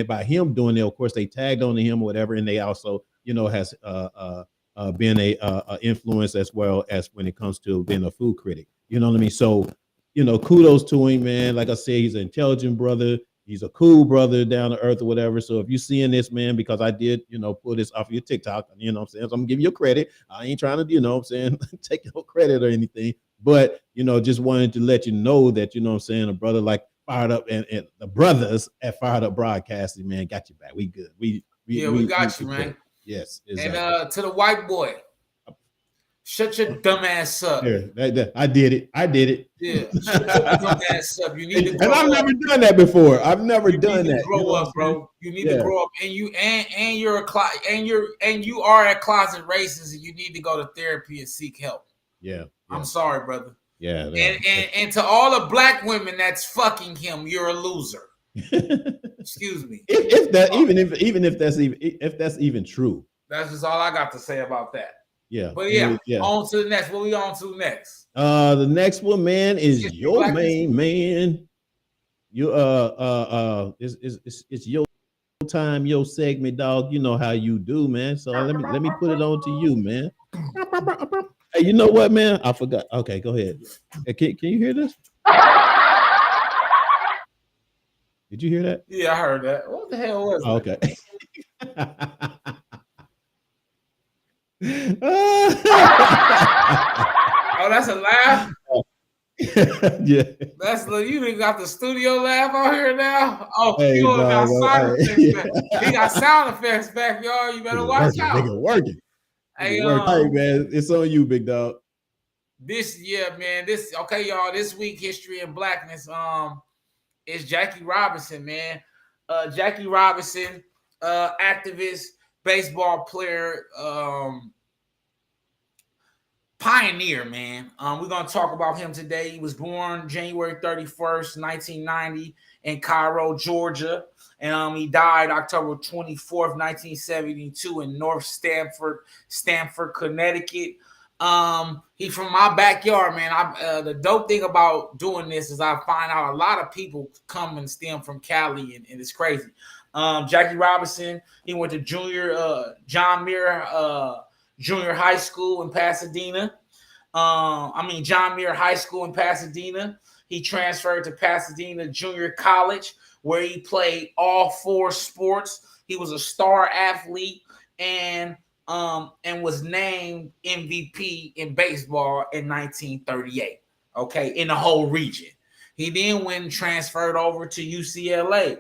S1: by him doing it, of course they tagged on to him or whatever, and they also has been a influence as well as when it comes to being a food critic. You know what I mean? So, kudos to him, man. Like I said, he's an intelligent brother. He's a cool brother, down to earth or whatever. So if you're seeing this, man, because I did, pull this off of your TikTok, what I'm saying? So I'm gonna give you credit. I ain't trying to, take no credit or anything. But, just wanted to let you know that, a brother like Fired Up and the brothers at Fired Up Broadcasting, man, got you back. We good. We
S2: got you, man.
S1: Yes, exactly.
S2: And to the white boy, shut your dumb ass up.
S1: Yeah, I did it.
S2: Yeah, shut your dumb ass up. You need to grow
S1: and I've
S2: up.
S1: never done that before. I've never done that.
S2: Grow up, bro. You need to grow up, and you are a closet racist, and you need to go to therapy and seek help.
S1: Yeah.
S2: I'm sorry, brother.
S1: Yeah.
S2: And to all the black women that's fucking him, you're a loser. Excuse me.
S1: If that's even true.
S2: That's just all I got to say about that.
S1: Yeah.
S2: But on to the next. What we on to next?
S1: The next one, man, is your main man. You it's your time, your segment, dog. You know how you do, man. So let me put it on to you, man. Hey, you know what, man? I forgot. Okay, go ahead. Hey, can you hear this? Did you hear that?
S2: Yeah, I heard that. What the hell was
S1: that? Okay.
S2: Oh, that's a laugh?
S1: Yeah.
S2: That's you done got the studio laugh out here now. Oh,
S1: hey,
S2: Phil got sound effects back.
S1: Yeah.
S2: He got sound effects back, y'all. You better watch out.
S1: Nigga working.
S2: Hey,
S1: man, it's on you, big dog.
S2: This man. Y'all. This week, history and blackness. Is Jackie Robinson, man. Jackie Robinson, activist, baseball player, pioneer, man. We're gonna talk about him today. He was born January 31st, 1990, in Cairo, Georgia, and he died October 24th, 1972, in North Stamford, Connecticut. He from my backyard, man. The dope thing about doing this is I find out a lot of people come and stem from Cali, and it's crazy. Jackie Robinson, he went to John Muir Junior High School in Pasadena. John Muir High School in Pasadena. He transferred to Pasadena Junior College, where he played all 4 sports. He was a star athlete and was named MVP in baseball in 1938. Okay, in the whole region. He then went and transferred over to UCLA.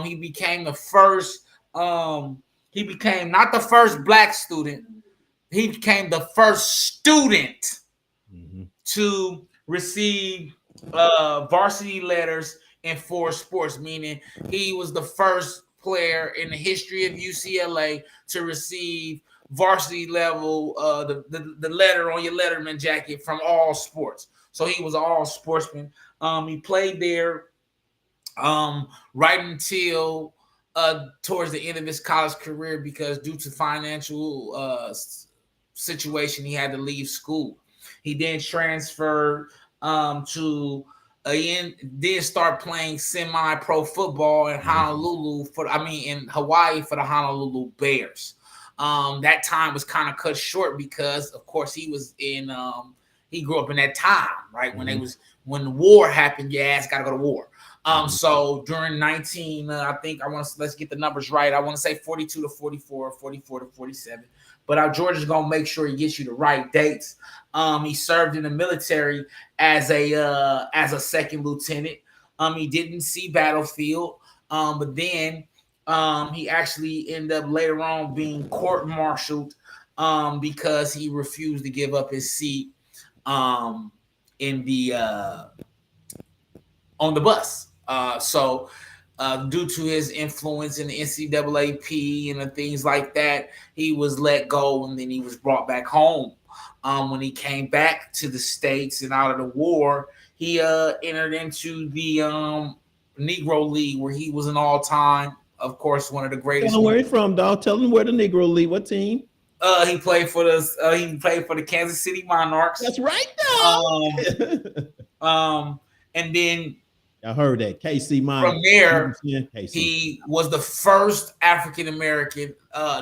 S2: He became the first. He became not the first black student. He became the first student to receive varsity letters in 4 sports, meaning he was the first player in the history of UCLA to receive varsity level, the letter on your letterman jacket from all sports. So he was all sportsman. He played there right until towards the end of his college career, because due to financial situation, he had to leave school. He then transferred to then start playing semi-pro football in Honolulu in Hawaii for the Honolulu Bears. That time was kind of cut short because, of course, he was in he grew up in that time, right? When when the war happened, your ass got to go to war. So during 19, let's get the numbers right. I want to say 42 to 44, 44 to 47. But George is gonna make sure he gets you the right dates. He served in the military as a second lieutenant. He didn't see battlefield, but then he actually ended up later on being court-martialed because he refused to give up his seat in the on the bus. So due to his influence in the NCAAP and the things like that, he was let go, and then he was brought back home. When he came back to the States and out of the war, he entered into the Negro League, where he was an all-time, of course, one of the greatest.
S1: Tell him where he's from, dog. Tell him where the Negro League. What team?
S2: He played for the Kansas City Monarchs.
S1: That's right, dog.
S2: And then
S1: I heard that KC Monarchs.
S2: From there,
S1: KC.
S2: he was the first African American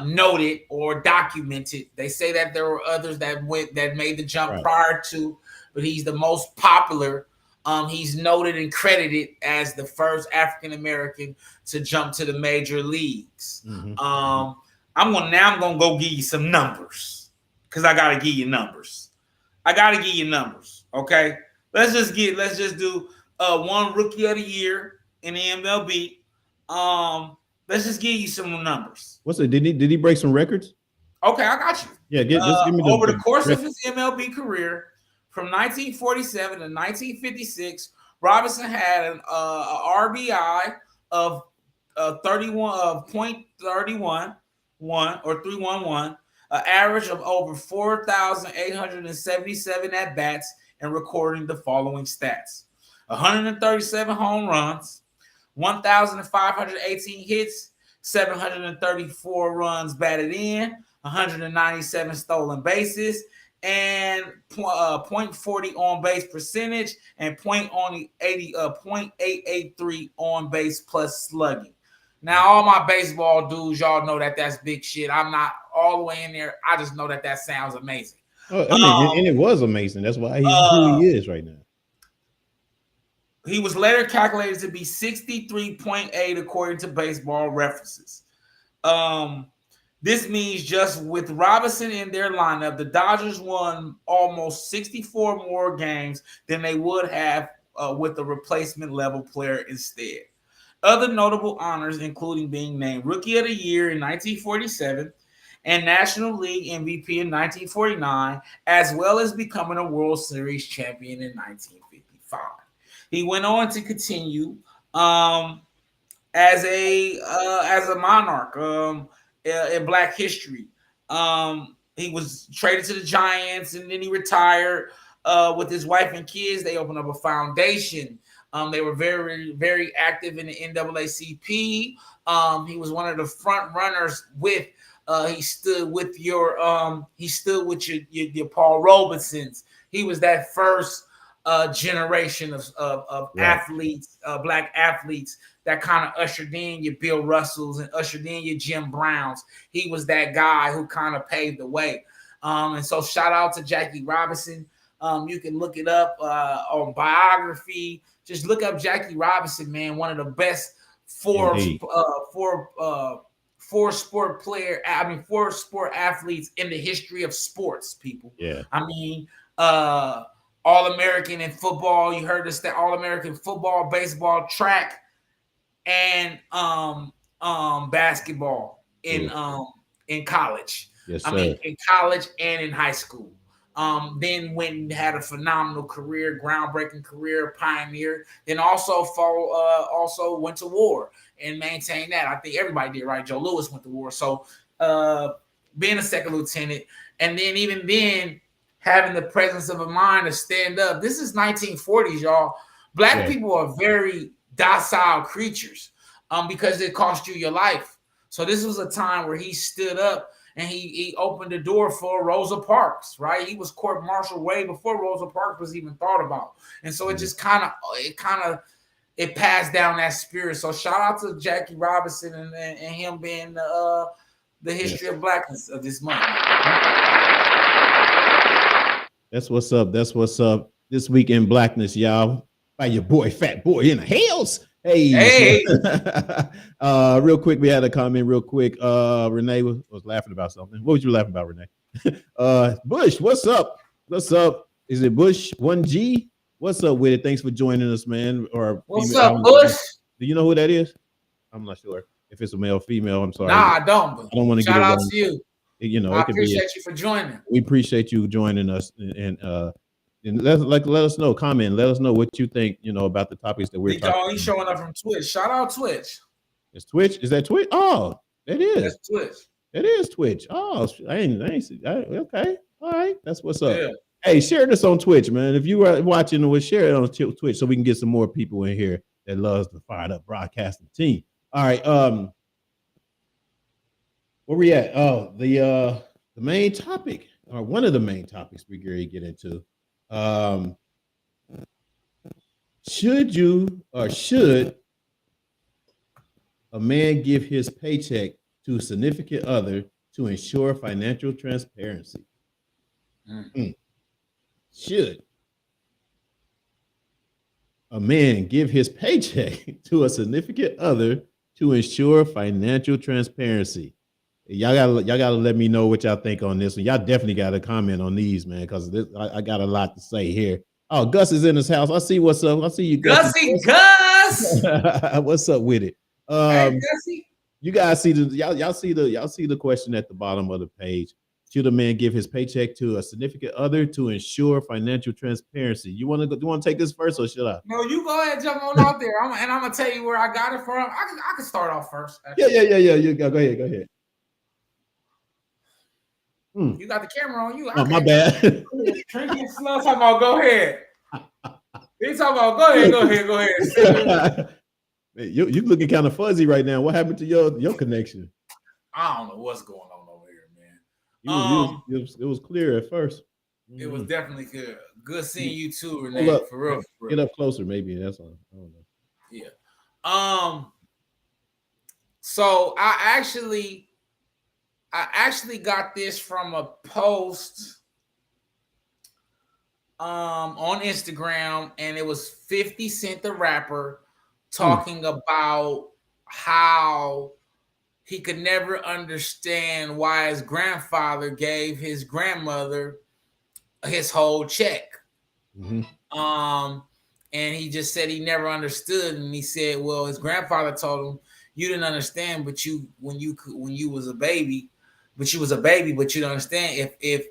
S2: noted or documented. They say that there were others that made the jump prior to, but he's the most popular. He's noted and credited as the first African American to jump to the major leagues. I'm gonna go give you some numbers, because I gotta give you numbers. Okay, let's just do one rookie of the year in the MLB. Let's just give you some numbers.
S1: What's it? Did he break some records?
S2: Okay, I got you.
S1: Yeah, just give me
S2: over the course of his MLB career, from 1947 to 1956, Robinson had an RBI of 31.31 or 311, an average of over 4,877 at bats, and recording the following stats: 137 home runs, 1,518 hits, 734 runs batted in, 197 stolen bases, and .40 on base percentage, and .883 on base plus slugging. Now, all my baseball dudes, y'all know that that's big shit. I'm not all the way in there. I just know that sounds amazing.
S1: And it was amazing. That's why he's who he is right now.
S2: He was later calculated to be 63.8 according to Baseball References. This means just with Robinson in their lineup, the Dodgers won almost 64 more games than they would have with a replacement level player instead. Other notable honors, including being named Rookie of the Year in 1947 and National League MVP in 1949, as well as becoming a World Series champion in 1955. He went on to continue as a Monarch in Black history. He was traded to the Giants, and then he retired with his wife and kids. They opened up a foundation. They were very, very active in the NAACP. He was one of the front runners with. He stood with your Paul Robesons. He was that first generation of athletes, Black athletes, that kind of ushered in your Bill Russells and ushered in your Jim Browns. He was that guy who kind of paved the way. And so shout out to Jackie Robinson. You can look it up on biography. Just look up Jackie Robinson, man. One of the best four sport athletes in the history of sports, people.
S1: Yeah.
S2: I mean, All-American in football. You heard this, that All-American football, baseball, track, and basketball in college.
S1: Yes,
S2: I mean, in college and in high school. Then went and had a phenomenal career, groundbreaking career, pioneer. Then also went to war and maintained that. I think everybody did, right? Joe Louis went to war. So being a second lieutenant, and then even then having the presence of a mind to stand up. This is 1940s, y'all. Black people are very docile creatures because it cost you your life. So this was a time where he stood up and he opened the door for Rosa Parks, right? He was court-martialed way before Rosa Parks was even thought about. And so it just kind of passed down that spirit. So shout out to Jackie Robinson and him being the history of blackness of this month.
S1: That's what's up. That's what's up. This week in Blackness, y'all. By your boy, Fat Boy in the house. Hey. Real quick, we had a comment real quick. Renee was laughing about something. What was you laughing about, Renee? Bush, what's up? What's up? Is it Bush 1G? What's up with it? Thanks for joining us, man. Or
S2: what's up, Bush?
S1: Do you know who that is? I'm not sure if it's a male or female. I'm sorry.
S2: Nah, I don't.
S1: I don't want to get it
S2: shout out
S1: wrong.
S2: to you.
S1: You know,
S2: I appreciate you for joining.
S1: We appreciate you joining us, and let us know. Comment. Let us know what you think. You know about the topics that we're talking about.
S2: He's showing up from Twitch. Shout out Twitch.
S1: It's Twitch. Is that Twitch? Oh, it is.
S2: That's Twitch.
S1: It is Twitch. Oh, I ain't see. Okay, all right. That's what's up.
S2: Yeah.
S1: Hey, share this on Twitch, man. If you are watching, we'll share it on Twitch so we can get some more people in here that loves the fired up broadcasting team. All right. Where we at? Oh, the main topic, or one of the main topics we're going to get into. Should a man give his paycheck to a significant other to ensure financial transparency? Should a man give his paycheck to a significant other to ensure financial transparency? Y'all gotta let me know what y'all think on this. And y'all definitely got to comment on these, man, because I got a lot to say here. Oh, Gus is in his house. I see what's up. I see you,
S2: Gus.
S1: What's up with it?
S2: Hey, Gussie.
S1: You guys see y'all see the question at the bottom of the page. Should a man give his paycheck to a significant other to ensure financial transparency? You want to take this first, or should I?
S2: No, you go ahead, jump on out there. I'm gonna tell you where I got it from. I can start off first.
S1: Actually. Yeah. You go ahead.
S2: You got the camera on you.
S1: Oh, my bad.
S2: Drinking slow. Talking about go ahead. He's talking about go ahead.
S1: You looking kind of fuzzy right now. What happened to your connection?
S2: I don't know what's going on over here, man.
S1: It was clear at first.
S2: It was definitely good. Good seeing you too, Renee. For real.
S1: Get up closer, maybe. That's all. I don't know.
S2: Yeah. So I actually got this from a post on Instagram, and it was 50 Cent the rapper talking about how he could never understand why his grandfather gave his grandmother his whole check. And he just said he never understood, and he said, well, his grandfather told him, you didn't understand, but when you was a baby, but you don't understand. If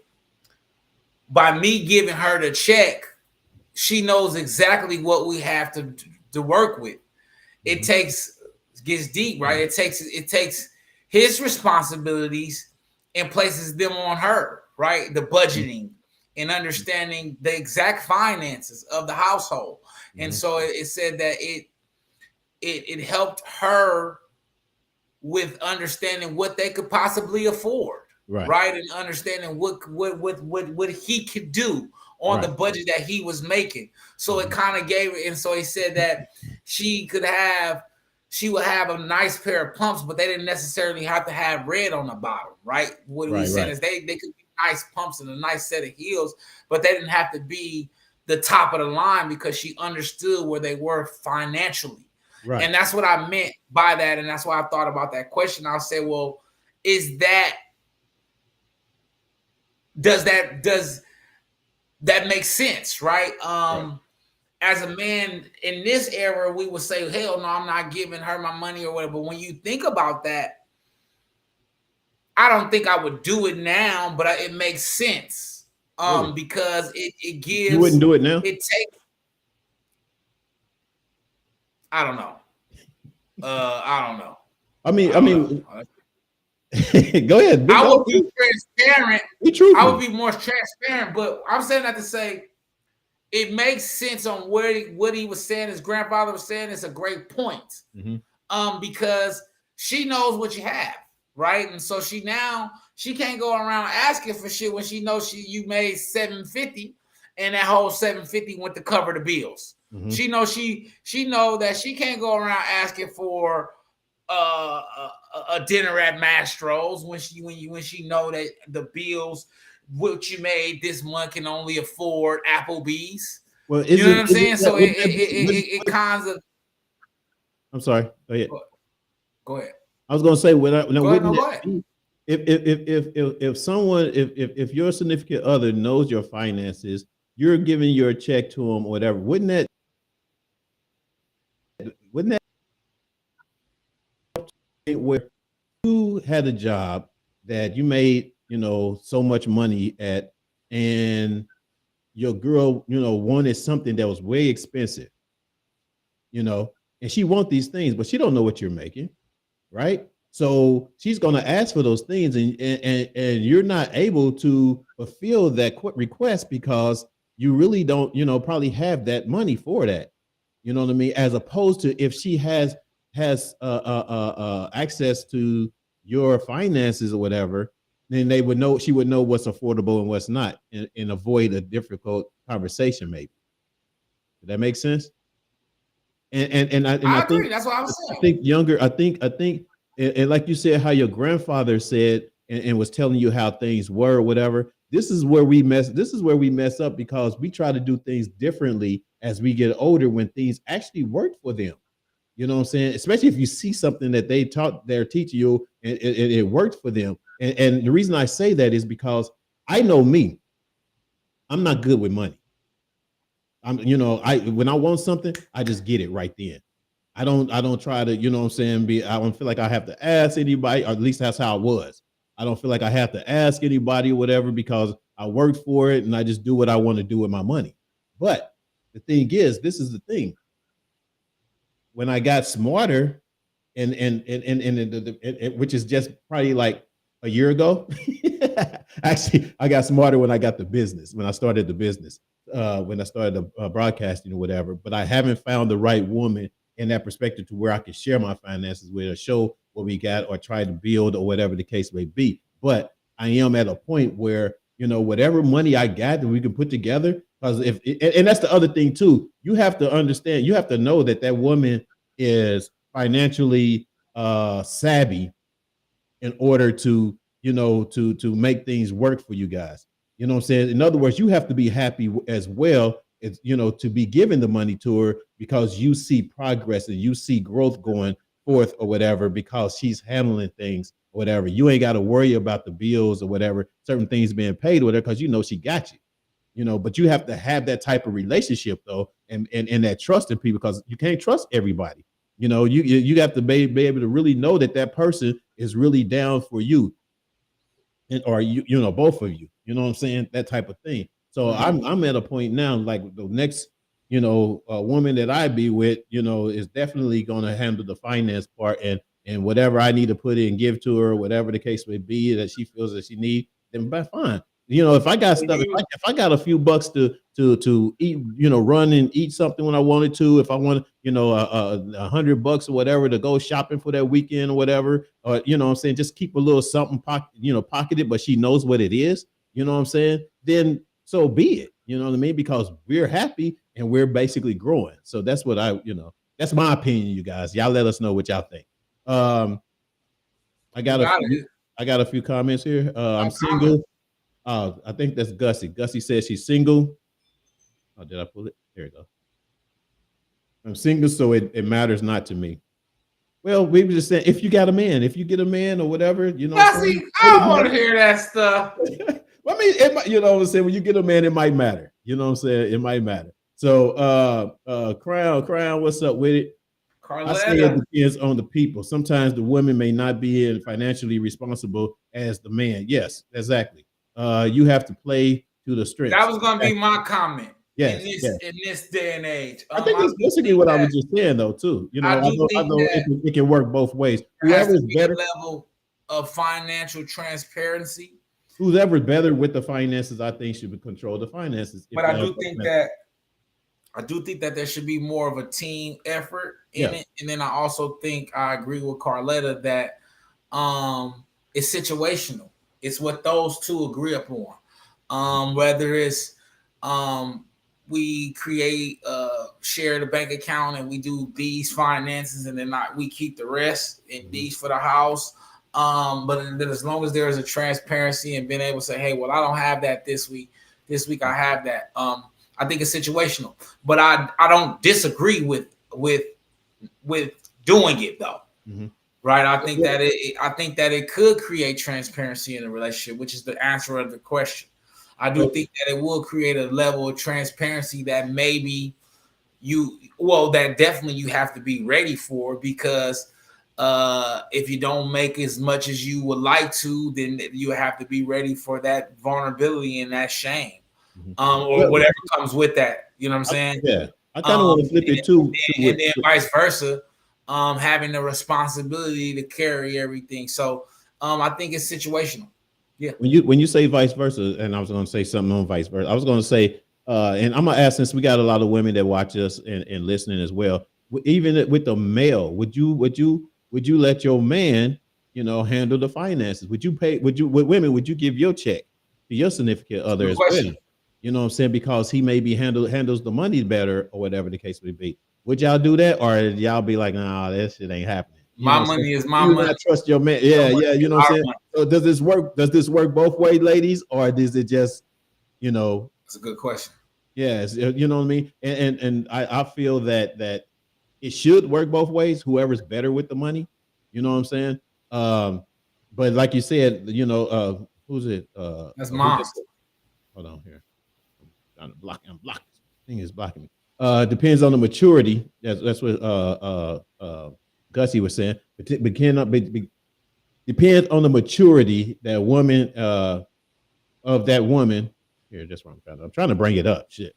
S2: by me giving her the check, she knows exactly what we have to work with. It gets deep, right? It takes his responsibilities and places them on her, right? The budgeting and understanding the exact finances of the household. And so it said that it helped her with understanding what they could possibly afford, right? And understanding what he could do on the budget that he was making. So it kind of gave it, and so he said that she would have a nice pair of pumps, but they didn't necessarily have to have red on the bottom, right? What he said is they could be nice pumps and a nice set of heels, but they didn't have to be the top of the line because she understood where they were financially. Right. And that's what I meant by that. And that's why I thought about that question. I'll say, well, does that make sense? Right. As a man in this era, we would say, hell no, I'm not giving her my money or whatever. But when you think about that, I don't think I would do it now, but it makes sense. Because it gives.
S1: You wouldn't do it now?
S2: It takes. I don't know. I don't know.
S1: I mean, go ahead.
S2: I would be transparent.
S1: I
S2: would be more transparent, but I'm saying that to say it makes sense on what he was saying. His grandfather was saying it's a great point. Because she knows what you have, right? And so she can't go around asking for shit when she knows you made $750 and that whole $750 went to cover the bills. She know that she can't go around asking for a dinner at Mastro's when she know that the bills what you made this month can only afford Applebee's.
S1: Well,
S2: You know what I'm saying? So it kinds of.
S1: I'm sorry. Go ahead.
S2: Go ahead.
S1: I was gonna say
S2: Go ahead.
S1: If someone if your significant other knows your finances, you're giving your check to them or whatever, wouldn't that where you had a job that you made, so much money at, and your girl, wanted something that was way expensive, and she want these things, but she don't know what you're making, right? So she's going to ask for those things, and you're not able to fulfill that request because you really don't, probably have that money for that. You know what I mean? As opposed to if she has access to your finances or whatever, then she would know what's affordable and what's not, and avoid a difficult conversation. Maybe. Did that make sense? And I
S2: agree.
S1: think
S2: that's what I was saying.
S1: I think younger. I think and like you said, how your grandfather said and was telling you how things were, or whatever. This is where we mess up because we try to do things differently as we get older when things actually work for them. You know what I'm saying? Especially if you see something that they're teaching you and it worked for them. And the reason I say that is because I know me. I'm not good with money. When I want something, I just get it right then. I don't try to, I don't feel like I have to ask anybody, or at least that's how it was. I don't feel like I have to ask anybody or whatever because I worked for it and I just do what I want to do with my money. But the thing is, this is the thing. When I got smarter, and which is just probably like a year ago. Actually, I got smarter when I got the business, when I started the business, when I started broadcasting or whatever. But I haven't found the right woman in that perspective to where I can share my finances with, or show what we got, or try to build, or whatever the case may be. But I am at a point where, whatever money I got that we can put together, because and that's the other thing too, you have to understand, you have to know that woman is financially savvy in order to, to make things work for you guys. You know what I'm saying? In other words, you have to be happy as well as, to be giving the money to her because you see progress and you see growth going forth or whatever, because she's handling things or whatever. You ain't got to worry about the bills or whatever, certain things being paid with her, because she got you. But you have to have that type of relationship though, and that trust in people, because you can't trust everybody. You have to be able to really know that person is really down for you, or both of you. You know what I'm saying? That type of thing. So I'm at a point now, like the next woman that I be with, is definitely going to handle the finance part, and whatever I need to put in, give to her, whatever the case may be that she feels that she needs, then fine. If I got stuff, if I got a few bucks to eat, run and eat something when I wanted to, if I want, $100 or whatever to go shopping for that weekend or whatever, or what I'm saying, just keep a little something pocketed, but she knows what it is, you know what I'm saying? Then so be it, you know what I mean? Because we're happy and we're basically growing. So that's what that's my opinion, you guys. Y'all let us know what y'all think. I got a few comments here. I'm single. I think that's Gussie. Gussie says she's single. Oh, did I pull it? There we go. I'm single, so it matters not to me. Well, we were just saying, if you get a man or whatever,
S2: Gussie, I don't want to hear that stuff.
S1: Well, I mean, it might, what I'm saying, when you get a man, it might matter. You know what I'm saying? It might matter. So, Crown, what's up with it? I say it depends on the people. Sometimes the women may not be financially responsible as the man. Yes, exactly. You have to play to the strengths.
S2: That was going to be my comment.
S1: Yes,
S2: in this day and age.
S1: I think that's basically what I was just saying, though, too. I know it can work both ways.
S2: Whoever's better, level of financial transparency.
S1: Whoever's better with the finances, I think, should control the finances.
S2: But I do think that there should be more of a team effort in it. And then I also think I agree with Carletta that it's situational. It's what those two agree upon. Whether it's we create share the bank account and we do these finances and then we keep the rest and these for the house. But then as long as there is a transparency and being able to say, hey, well, I don't have that this week. This week I have that. I think it's situational. But I don't disagree with doing it though. Mm-hmm. Right. I think that it could create transparency in a relationship, which is the answer of the question. I do think that it will create a level of transparency that maybe that definitely you have to be ready for, because if you don't make as much as you would like to, then you have to be ready for that vulnerability and that shame, or whatever comes with that. You know what I'm saying?
S1: Yeah. I kind of want to flip it too.
S2: And then vice versa, having the responsibility to carry everything. So I think it's situational. Yeah.
S1: When you say vice versa, and I was going to say something on vice versa, I was going to say, and I'm going to ask, since we got a lot of women that watch us and listening as well, even with the male, would you let your man, handle the finances? Would you give your check to your significant other as well? You know what I'm saying? Because he maybe handles the money better, or whatever the case may be. Would y'all do that, or y'all be like, nah, that shit ain't happening?
S2: My money is my money.
S1: I trust your man. Yeah, you know what I'm saying? So does this work? Does this work both ways, ladies, or does it just,
S2: That's a good question.
S1: Yes, you know what I mean? And I feel that it should work both ways. Whoever's better with the money, you know what I'm saying? But like you said, who's it?
S2: That's mom.
S1: Hold on here. I'm blocked. Thing is blocking me. Depends on the maturity. That's what Gussie was saying. Depends on the maturity that woman of that woman. Here, that's what I'm trying to bring it up. Shit.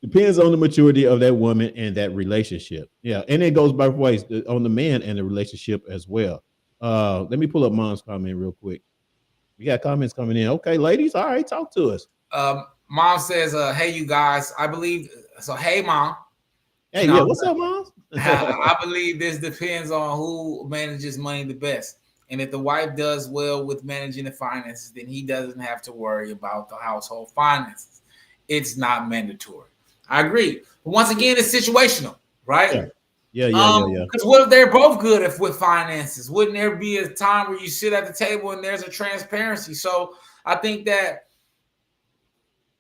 S1: Depends on the maturity of that woman and that relationship. Yeah, and it goes both ways on the man and the relationship as well. Let me pull up mom's comment real quick. We got comments coming in. Okay, ladies, all right, talk to us.
S2: Mom says, hey, you guys, I believe so. Hey, mom.
S1: Hey, yeah, what's up, mom?
S2: I believe this depends on who manages money the best. And if the wife does well with managing the finances, then he doesn't have to worry about the household finances. It's not mandatory. I agree. But once again, it's situational, right?
S1: Yeah.
S2: Because what if they're both good with finances? Wouldn't there be a time where you sit at the table and there's a transparency? So I think that,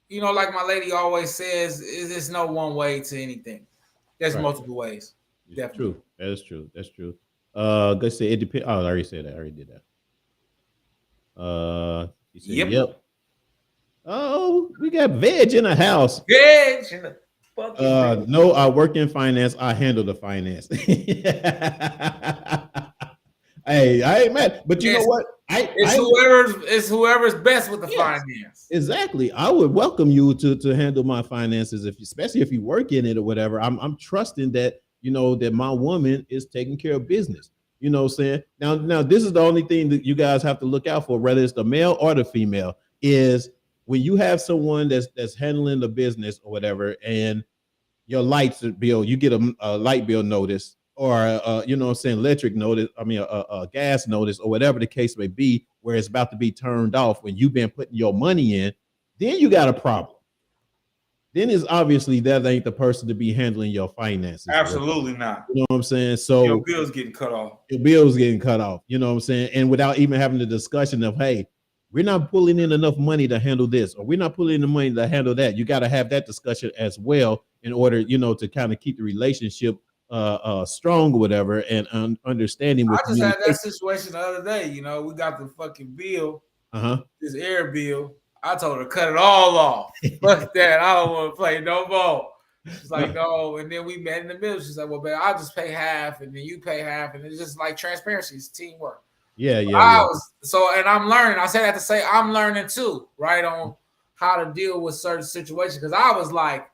S2: like my lady always says, there's no one way to anything. There's multiple ways. Definitely.
S1: True. That's true. Let's say it depends. Oh, I already said that. I already did that. He said, yep. Oh, we got veg in the house.
S2: Veg in the fucking
S1: no, I work in finance. I handle the finance. Hey, I ain't mad, but you know what?
S2: It's whoever's best with the finance.
S1: Exactly. I would welcome you to handle my finances, especially if you work in it or whatever. I'm trusting that that my woman is taking care of business. You know what I'm saying? Now this is the only thing that you guys have to look out for, whether it's the male or the female, is when you have someone that's handling the business or whatever, and your lights bill, you get a light bill notice, or electric notice, a gas notice, or whatever the case may be, where it's about to be turned off when you've been putting your money in, then you got a problem. Then it's obviously that ain't the person to be handling your finances.
S2: Absolutely not.
S1: You know what I'm saying? So
S2: your bill's getting cut off.
S1: Your bill's getting cut off. You know what I'm saying? And without even having the discussion of, hey, we're not pulling in enough money to handle this, or we're not pulling in the money to handle that. You got to have that discussion as well in order, to kind of keep the relationship strong or whatever, and understanding.
S2: I just had that situation the other day. We got the fucking bill, this air bill. I told her to cut it all off. Fuck that. I don't want to play no more. She's like, no. And then we met in the middle. She's like, well, babe, I'll just pay half, and then you pay half, and it's just like transparency. It's teamwork.
S1: Yeah.
S2: And I'm learning. I said that to say I'm learning too, right, on how to deal with certain situations. Because I was like,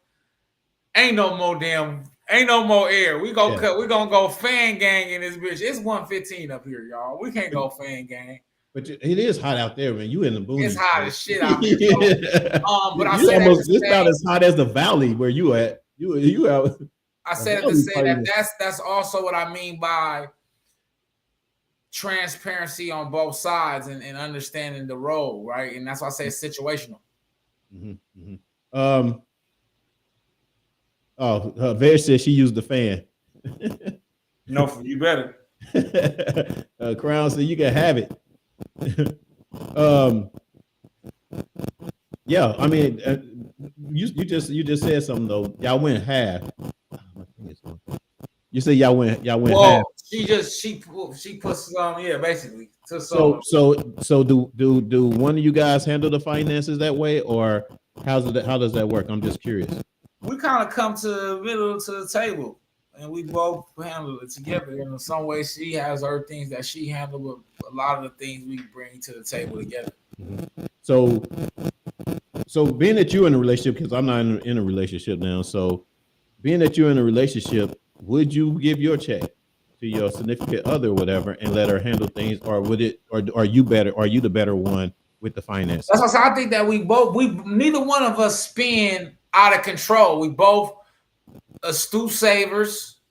S2: ain't no more air. We gonna go fan gang in this bitch. It's 115 up here, y'all. We can't go fan gang.
S1: But it is hot out there, man. You in the boonies.
S2: It's hot as shit out here. But I
S1: said it's about as hot as the valley where you at. You out.
S2: I said it to say that's also what I mean by transparency on both sides and understanding the role, right? And that's why I say it's situational.
S1: Veg says she used the fan.
S2: No, you better.
S1: Crown said you can have it. um, yeah, I mean, you just said something though. Y'all went half. You said y'all went half.
S2: Well, she puts basically.
S1: So do one of you guys handle the finances that way, or how does that work? I'm just curious.
S2: We kind of come to the middle to the table, and we both handle it together. And in some ways, she has her things that she handles, but a lot of the things we bring to the table together.
S1: So being that you're in a relationship, because I'm not in a relationship now, so being that you're in a relationship, would you give your check to your significant other or whatever and let her handle things, or would it, or are you the better one with the finances?
S2: That's what I think, that we neither one of us spend out of control. We both astute savers.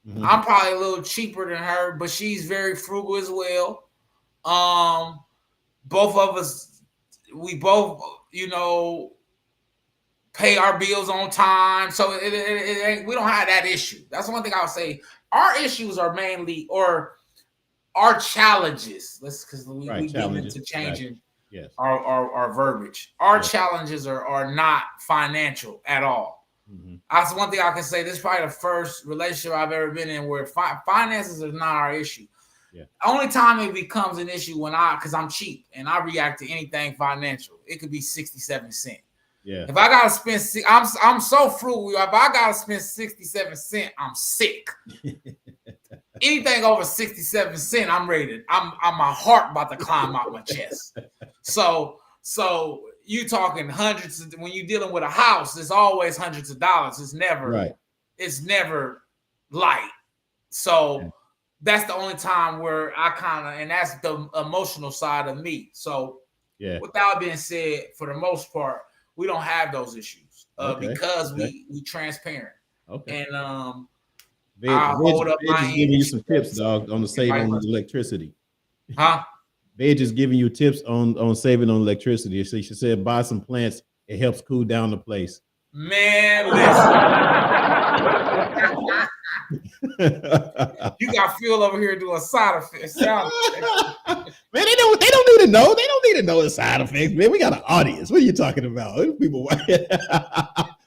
S2: Mm-hmm. I'm probably a little cheaper than her, but she's very frugal as well. Both of us, we both, pay our bills on time. So it ain't, we don't have that issue. That's one thing I would say. Our issues are mainly, or our challenges. Because we get into changing our verbiage. Our challenges are not financial at all. Mm-hmm. That's one thing I can say. This is probably the first relationship I've ever been in where finances is not our issue. Yeah. Only time it becomes an issue because I'm cheap and I react to anything financial. It could be 67 cents. Yeah. If I gotta spend, I'm so frugal. If I gotta spend 67 cents, I'm sick. Anything over 67 cents, I'm ready. I'm my heart about to climb out my chest. So you talking hundreds when you're dealing with a house, it's always hundreds of dollars. It's never It's never light. So that's the only time where I and that's the emotional side of me. So with that being said, for the most part, we don't have those issues because we transparent. Okay. And I hold up my
S1: giving you some tips, dog, on the saving on electricity.
S2: Huh?
S1: They're just giving you tips on saving on electricity. So she said buy some plants. It helps cool down the place.
S2: Man, listen. You got Phil over here doing side effects. Man,
S1: they don't need to know. They don't need to know the side effects. Man, we got an audience. What are you talking about? People,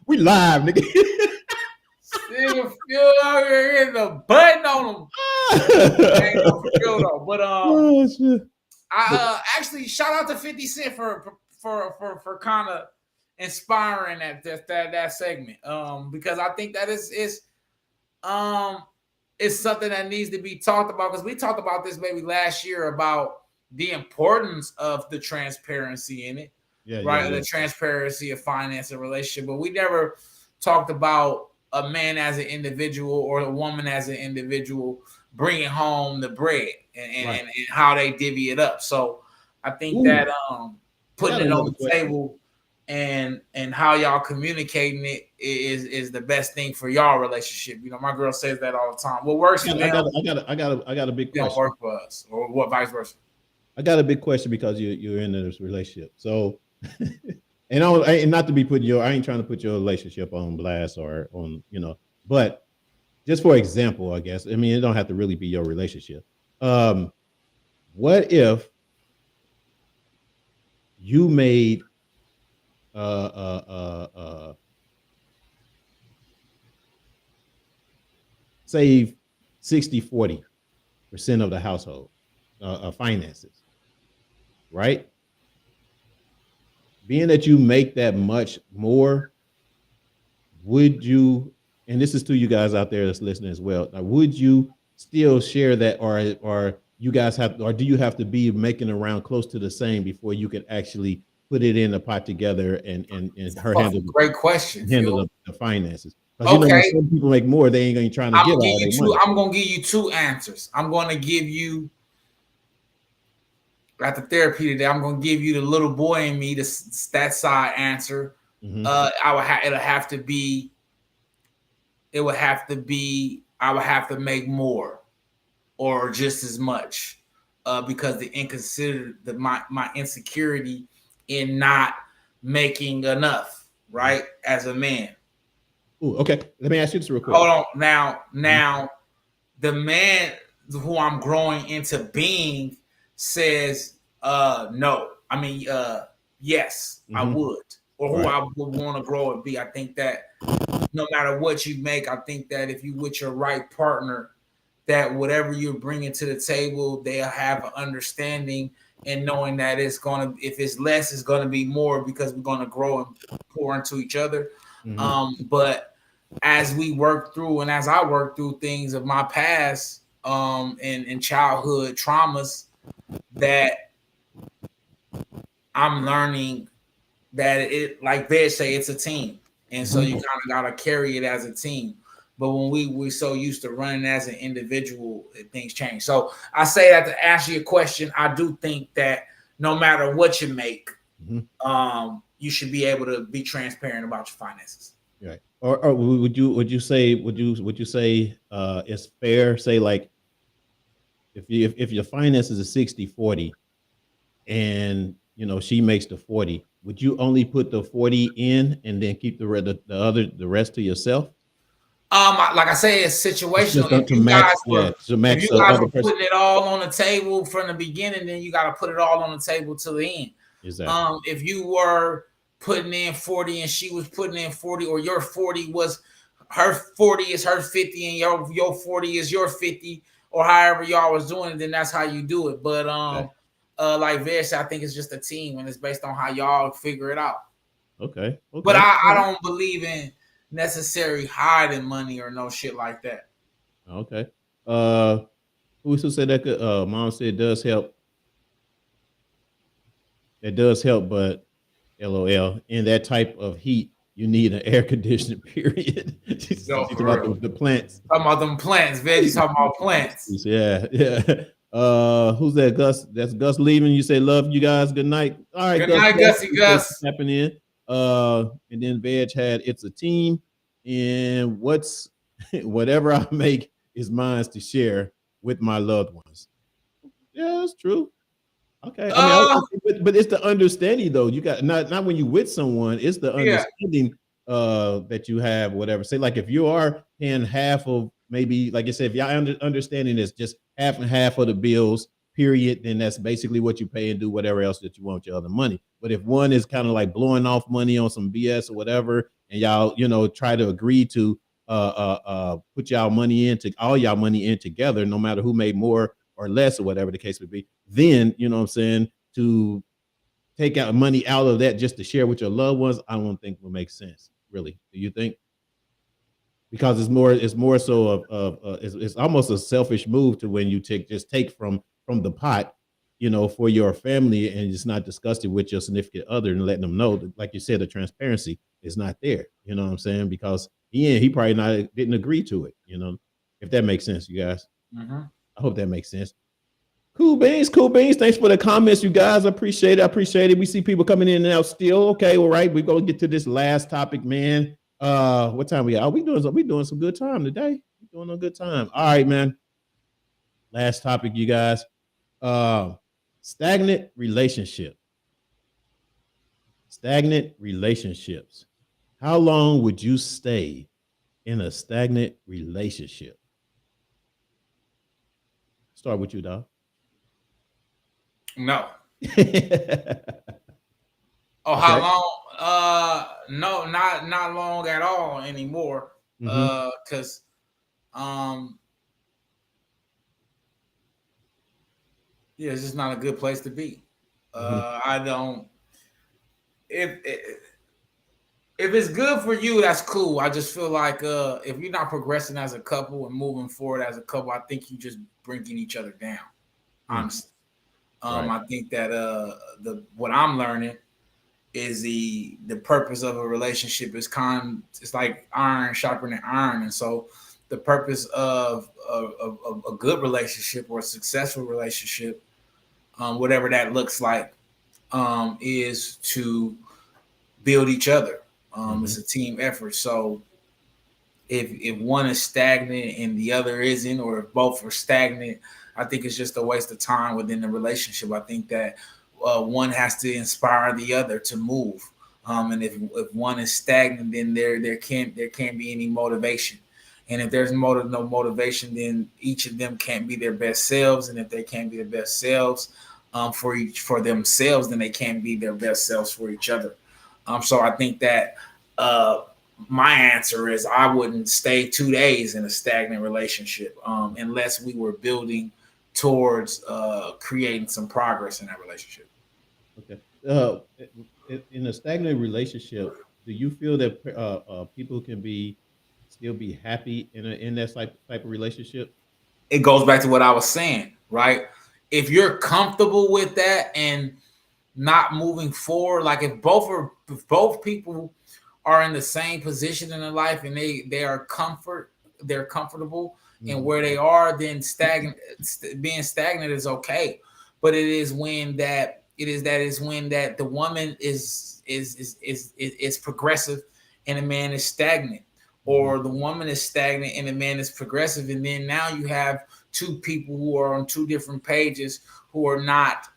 S1: we live, nigga.
S2: Nigga Phil out here hitting the button on him. Ain't no Phil though. But I actually shout out to 50 Cent for kind of inspiring that segment. Because I think that is something that needs to be talked about, because we talked about this maybe last year about the importance of the transparency in it, the transparency of finance and relationship, but we never talked about a man as an individual or a woman as an individual bringing home the bread and how they divvy it up. So I think that putting it on the table and how y'all communicating it is the best thing for y'all relationship. My girl says that all the time. What works for them,
S1: I got a big question.
S2: Work for us, or what vice versa.
S1: I got a big question because you're in this relationship. So, and not to be I ain't trying to put your relationship on blast or on, but just for example, I guess, I mean, it don't have to really be your relationship. What if you made save 60-40% of the household finances, right? Being that you make that much more, would you, and this is to you guys out there that's listening as well, would you still share that, or you guys have, or do you have to be making around close to the same before you can actually put it in a pot together and her handle?
S2: Great question.
S1: Handle the finances. Okay. Some people make more, they ain't trying to give all their money.
S2: I'm gonna give you two answers. I'm gonna give you, at the therapy today, I'm gonna give you the little boy in me, that side answer. Mm-hmm. I would have to make more or just as much, because my insecurity in not making enough, right, as a man.
S1: Ooh, okay. Let me ask you this real quick.
S2: Hold on. Now, the man, who I'm growing into being says no. I mean, yes, I would, or who I would want to grow and be. I think that no matter what you make, I think that if you with your right partner, that whatever you're bringing to the table, they'll have an understanding and knowing that it's going to, if it's less, it's going to be more because we're going to grow and pour into each other. But as we work through and as I work through things of my past and childhood traumas, that I'm learning that it, like they say, it's a team. And so you kind of got to carry it as a team. But when we're so used to running as an individual, things change. So I say that to answer your question, I do think that no matter what you make, you should be able to be transparent about your finances.
S1: Right. Or would you say it's fair? Say like if your finances is 60-40 and you know she makes the 40, would you only put the 40 in and then keep the rest to yourself?
S2: Like I say, it's situational. If you guys were putting it all on the table from the beginning, then you got to put it all on the table till the end.
S1: Exactly.
S2: If you were putting in 40 and she was putting in 40, or your 40 was her 40 is her 50 and your 40 is your 50, or however y'all was doing it, then that's how you do it. But like Vish, I think it's just a team and it's based on how y'all figure it out.
S1: Okay.
S2: But I don't believe in necessary hiding money or no shit like that.
S1: Okay. Who said that could mom said it does help. It does help, but LOL, in that type of heat, you need an air conditioning period. She's talking about the plants.
S2: Talking about them plants, Veggie talking about plants.
S1: Yeah. Who's that, Gus? That's Gus leaving. You say love you guys. Good night. All right,
S2: good night, Gussie Gus.
S1: Stepping in. And then Veg had it's a team, and whatever I make is mine to share with my loved ones. Yeah, that's true. Okay, but it's the understanding though. You got not when you with someone, it's the understanding that you have, whatever. Say like if you are paying half of, maybe like I said, if y'all understanding is just half and half of the bills, period, then that's basically what you pay and do whatever else that you want your other money. But if one is kind of like blowing off money on some BS or whatever, and y'all try to agree to put y'all money in together, no matter who made more or less or whatever the case would be, then you know what I'm saying, to take out money out of that just to share with your loved ones, I don't think will make sense. Really, do you think? Because it's more so it's almost a selfish move to when you take from the pot, for your family, and it's not discussed it with your significant other and letting them know that, like you said, the transparency is not there. You know what I'm saying? Because he probably didn't agree to it. If that makes sense, you guys. I hope that makes sense. Cool beans. Thanks for the comments, you guys. I appreciate it. We see people coming in and out still. Okay, all right. We're gonna get to this last topic, man. What time we are? We doing some good time today. We're doing a good time. All right, man. Last topic, you guys. Stagnant relationship. Stagnant relationships. How long would you stay in a stagnant relationship? Start with you, dog.
S2: No. How long? No, not long at all anymore. Because it's just not a good place to be. I don't. If it's good for you, that's cool. I just feel like if you're not progressing as a couple and moving forward as a couple, I think you just bringing each other down. Honestly, I think that what I'm learning is the purpose of a relationship is it's like iron sharpening iron, and so the purpose of a good relationship or a successful relationship, whatever that looks like, is to build each other. It's a team effort. So if one is stagnant and the other isn't, or if both are stagnant, I think it's just a waste of time within the relationship. I think that one has to inspire the other to move. And if one is stagnant, then there can't be any motivation. And if there's no motivation, then each of them can't be their best selves. And if they can't be their best selves for themselves, then they can't be their best selves for each other. So I think that my answer is I wouldn't stay 2 days in a stagnant relationship unless we were building towards creating some progress in that relationship.
S1: Okay. In a stagnant relationship, do you feel that people can still be happy in that type of relationship?
S2: It goes back to what I was saying, right? If you're comfortable with that and not moving forward, like if both people are in the same position in their life and they're comfortable in where they are, then being stagnant is okay. But it is when the woman is progressive and the man is stagnant, or the woman is stagnant and the man is progressive, and then now you have two people who are on two different pages who are not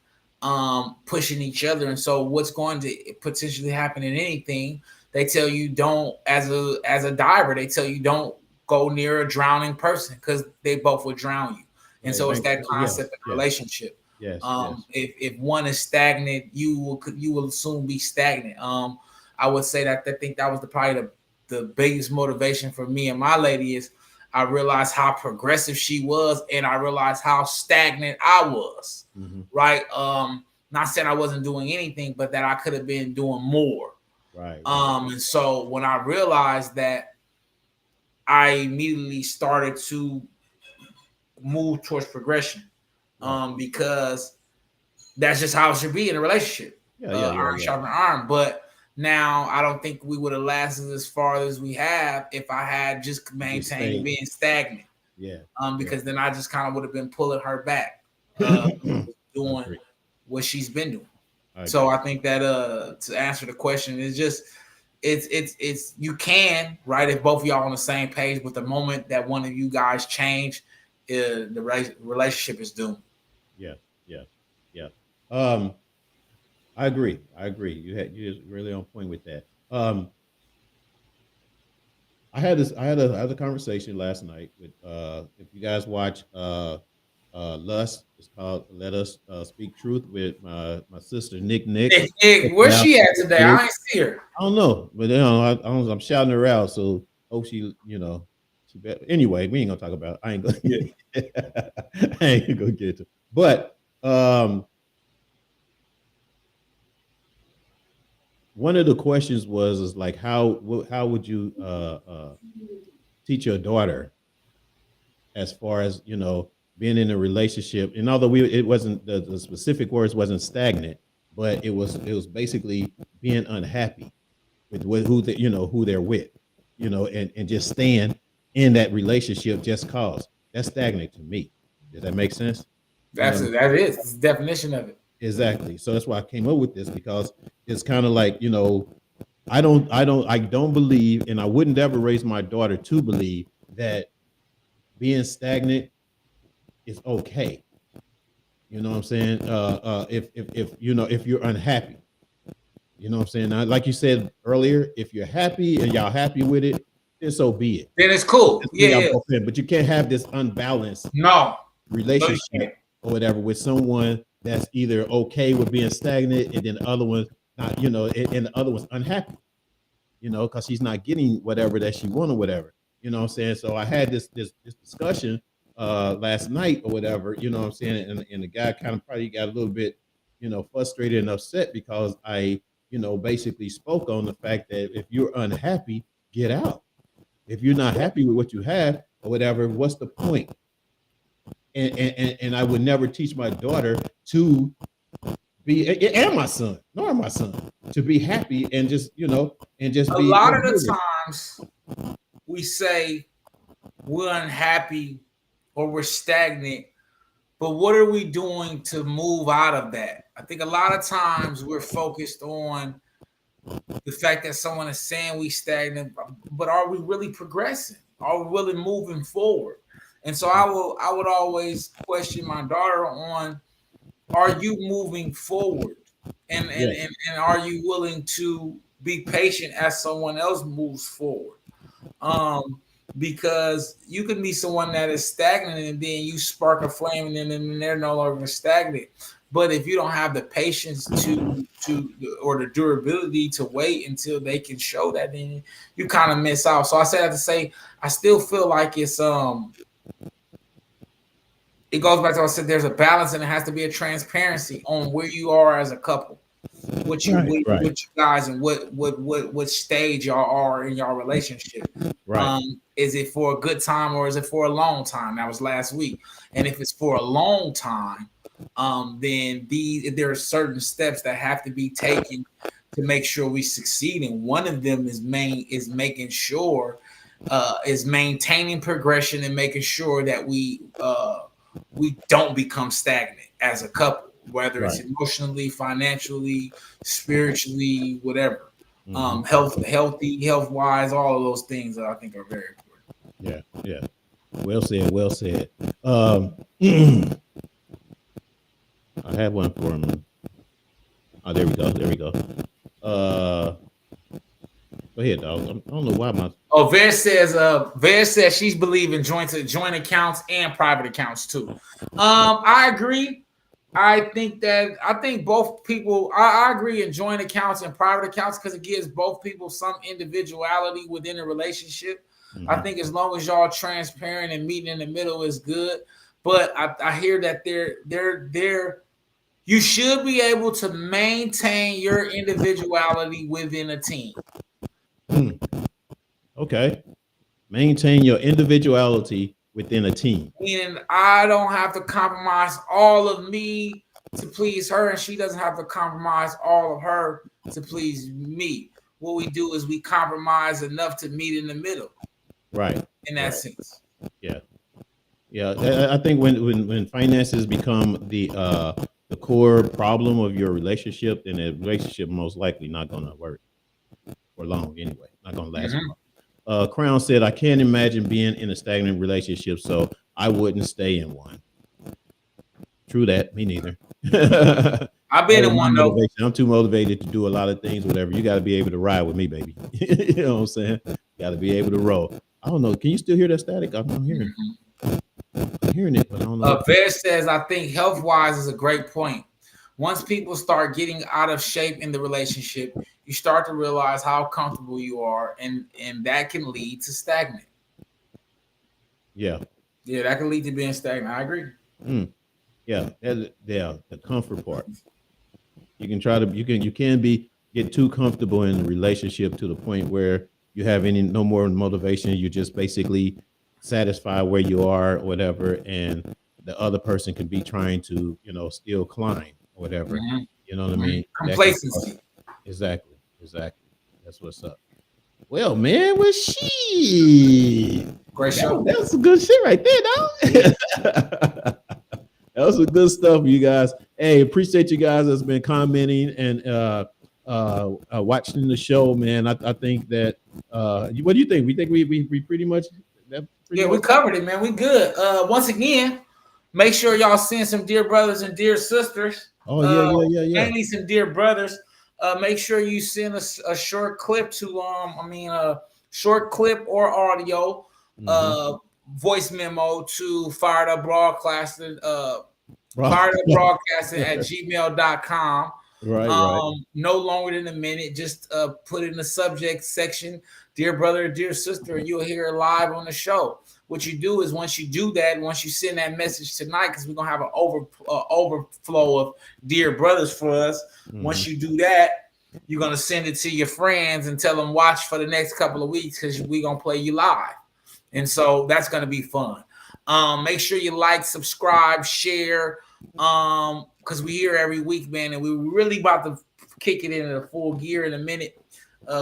S2: pushing each other. And so what's going to potentially happen in anything, they tell you don't, as a diver, they tell you don't go near a drowning person because they both will drown you. And so it's that concept in a relationship.
S1: Yes,
S2: If one is stagnant, you will soon be stagnant. I would say that I think that was probably the biggest motivation for me and my lady is I realized how progressive she was, and I realized how stagnant I was. Right. Not saying I wasn't doing anything, but that I could have been doing more.
S1: Right.
S2: And so when I realized that, I immediately started to move towards progression. Because that's just how it should be in a relationship. Iron sharpen iron. But now I don't think we would have lasted as far as we have if I had just maintained being stagnant. Because then I just kind of would have been pulling her back, doing what she's been doing. So I think that to answer the question is just it's you can, right, if both of y'all on the same page, but the moment that one of you guys change, the relationship is doomed.
S1: Yeah. I agree. You're really on point with that. I had a conversation last night with if you guys watch Lust, it's called Let Us Speak Truth with my sister Nick.
S2: Where's she at today? I ain't see her.
S1: I don't know, but I'm shouting her out, so hope she anyway, we ain't gonna talk about it. I ain't gonna get to it. But one of the questions was like how would you teach your daughter as far as being in a relationship? And although it wasn't the specific words wasn't stagnant, but it was basically being unhappy with who they're with, and just staying in that relationship just cause. That's stagnant to me. Does that make sense?
S2: That is the definition of it.
S1: Exactly. So that's why I came up with this, because it's kind of like, I don't believe, and I wouldn't ever raise my daughter to believe that being stagnant is okay. You know what I'm saying? If you're unhappy, you know what I'm saying? Now, like you said earlier, if you're happy and y'all happy with it, then so be it.
S2: Then it's cool. Yeah.
S1: But you can't have this unbalanced relationship or whatever with someone that's either okay with being stagnant and then the other one's not, and the other one's unhappy, because she's not getting whatever that she wants or whatever. You know what I'm saying? So I had this discussion last night or whatever, you know what I'm saying? And the guy kind of probably got a little bit, frustrated and upset because I, basically spoke on the fact that if you're unhappy, get out. If you're not happy with what you have or whatever, what's the point? And I would never teach my daughter to be, and my son, nor my son, to be happy and just, and just be.
S2: A lot of the times we say we're unhappy or we're stagnant, but what are we doing to move out of that? I think a lot of times we're focused on the fact that someone is saying we stagnant, but are we really progressing? Are we really moving forward? And so I would always question my daughter on, are you moving forward? And are you willing to be patient as someone else moves forward? because you can be someone that is stagnant and then you spark a flame in them and they're no longer stagnant. But if you don't have the patience to or the durability to wait until they can show that, then you kind of miss out. So I said that to say I still feel like it goes back to what I said, there's a balance and it has to be a transparency on where you are as a couple. What you guys and what stage y'all are in your relationship.
S1: Right.
S2: Is it for a good time or is it for a long time? That was last week. And if it's for a long time, then there are certain steps that have to be taken to make sure we succeed. And one of them is making sure is maintaining progression and making sure that we don't become stagnant as a couple, whether it's emotionally, financially, spiritually, whatever. Health wise, all of those things I think are very important.
S1: Yeah. Well said. I have one for him. Oh, there we go. Go ahead, dog. I don't know why my.
S2: Oh, Ver says she's believing joint accounts and private accounts too. I agree. I think both people. I agree in joint accounts and private accounts because it gives both people some individuality within a relationship. Mm-hmm. I think as long as y'all transparent and meeting in the middle is good. But I hear that you should be able to maintain your individuality within a team.
S1: Okay. Maintain your individuality within a team.
S2: Meaning I don't have to compromise all of me to please her, and she doesn't have to compromise all of her to please me. What we do is we compromise enough to meet in the middle.
S1: Right.
S2: In that sense.
S1: Yeah. I think when finances become the core problem of your relationship, then the relationship most likely not going to work for long anyway. Not going to last long. Crown said, I can't imagine being in a stagnant relationship, so I wouldn't stay in one. True that. Me neither.
S2: I've been in one though.
S1: I'm too motivated to do a lot of things, whatever. You got to be able to ride with me, baby. You know what I'm saying? Got to be able to roll. I don't know. Can you still hear that static? I'm hearing it. I'm hearing it, but I don't know.
S2: Ver says, I think health-wise is a great point. Once people start getting out of shape in the relationship, you start to realize how comfortable you are, and that can lead to stagnant. Yeah, that can lead to being stagnant. I agree.
S1: Yeah, the comfort part. You can get too comfortable in the relationship to the point where you have no more motivation. You just basically satisfy where you are or whatever, and the other person could be trying to, still climb or whatever. Mm-hmm. You know what I mean?
S2: Complacency.
S1: Exactly. That's what's up. Well, man, she?
S2: Great show.
S1: That was some good shit right there, dog. That was some good stuff, you guys. Hey, appreciate you guys that's been commenting and watching the show, man. I think that what do you think? We think we pretty much
S2: we covered it, man. We good. Once again, make sure y'all send some dear brothers and dear sisters.
S1: Oh yeah.
S2: Mainly some dear brothers. Make sure you send a short clip to a short clip or audio voice memo to fired up broadcasting at gmail.com.
S1: Right.
S2: No longer than a minute. Just put in the subject section, dear brother, dear sister, and you'll hear it live on the show. What you do is once you send that message tonight, because we're gonna have an overflow of dear brothers for us. Once you do that, you're gonna send it to your friends and tell them watch for the next couple of weeks because we're gonna play you live. And so that's gonna be fun. Make sure you like, subscribe, share. Because we here every week, man, and we're really about to kick it into full gear in a minute.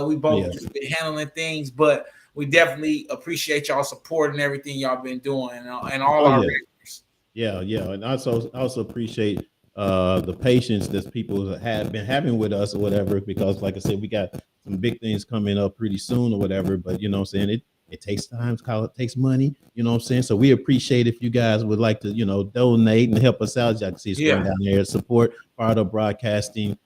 S2: We both just been handling things, but we definitely appreciate y'all support and everything y'all been doing and all our regulars.
S1: Yeah, and also appreciate the patience that people have been having with us or whatever, because like I said, we got some big things coming up pretty soon or whatever, but you know what I'm saying, it takes time, it takes money, you know what I'm saying? So we appreciate if you guys would like to, donate and help us out. Y'all can see it's going down there, support Fired Up Broadcasting.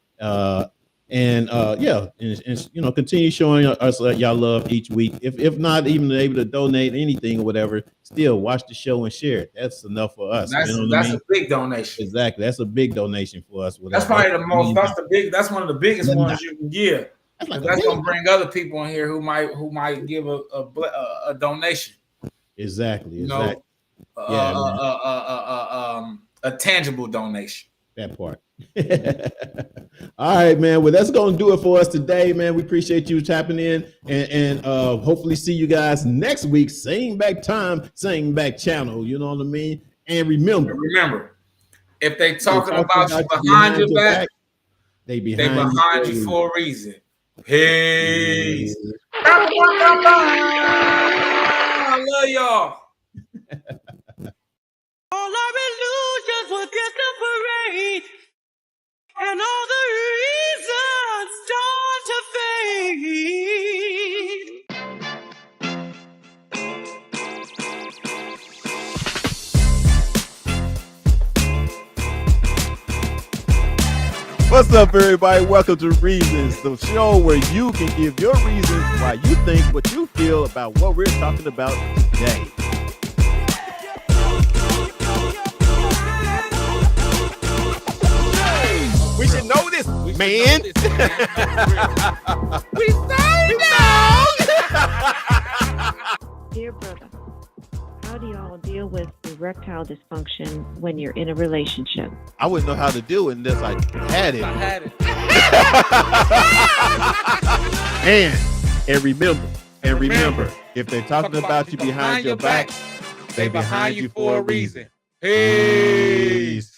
S1: And yeah, and you know, continue showing us y'all love each week. If not even able to donate anything or whatever, still watch the show and share it. That's enough for us.
S2: That's
S1: you know what I mean?
S2: a big donation.
S1: Exactly. That's a big donation for us.
S2: That's probably the most. That's one of the biggest ones you can give. That's gonna bring other people in here who might give a donation.
S1: Exactly.
S2: You know, a tangible donation.
S1: That part. All right, man. Well, that's gonna do it for us today, man. We appreciate you tapping in, and hopefully see you guys next week. Same back time, same back channel. You know what I mean? And remember,
S2: if they talking about you behind your back, they behind you for a reason. Peace. I love y'all.
S3: All our illusions will disappear, and all the reasons start to fade.
S1: What's up, everybody? Welcome to Reasons, the show where you can give your reasons why you think what you feel about what we're talking about today. We should know this, man. We say no.
S4: Dear brother, how do y'all deal with erectile dysfunction when you're in a relationship?
S1: I wouldn't know how to do it unless I had it. And remember, if they're talking about you behind your back, they behind you for a reason. Hey.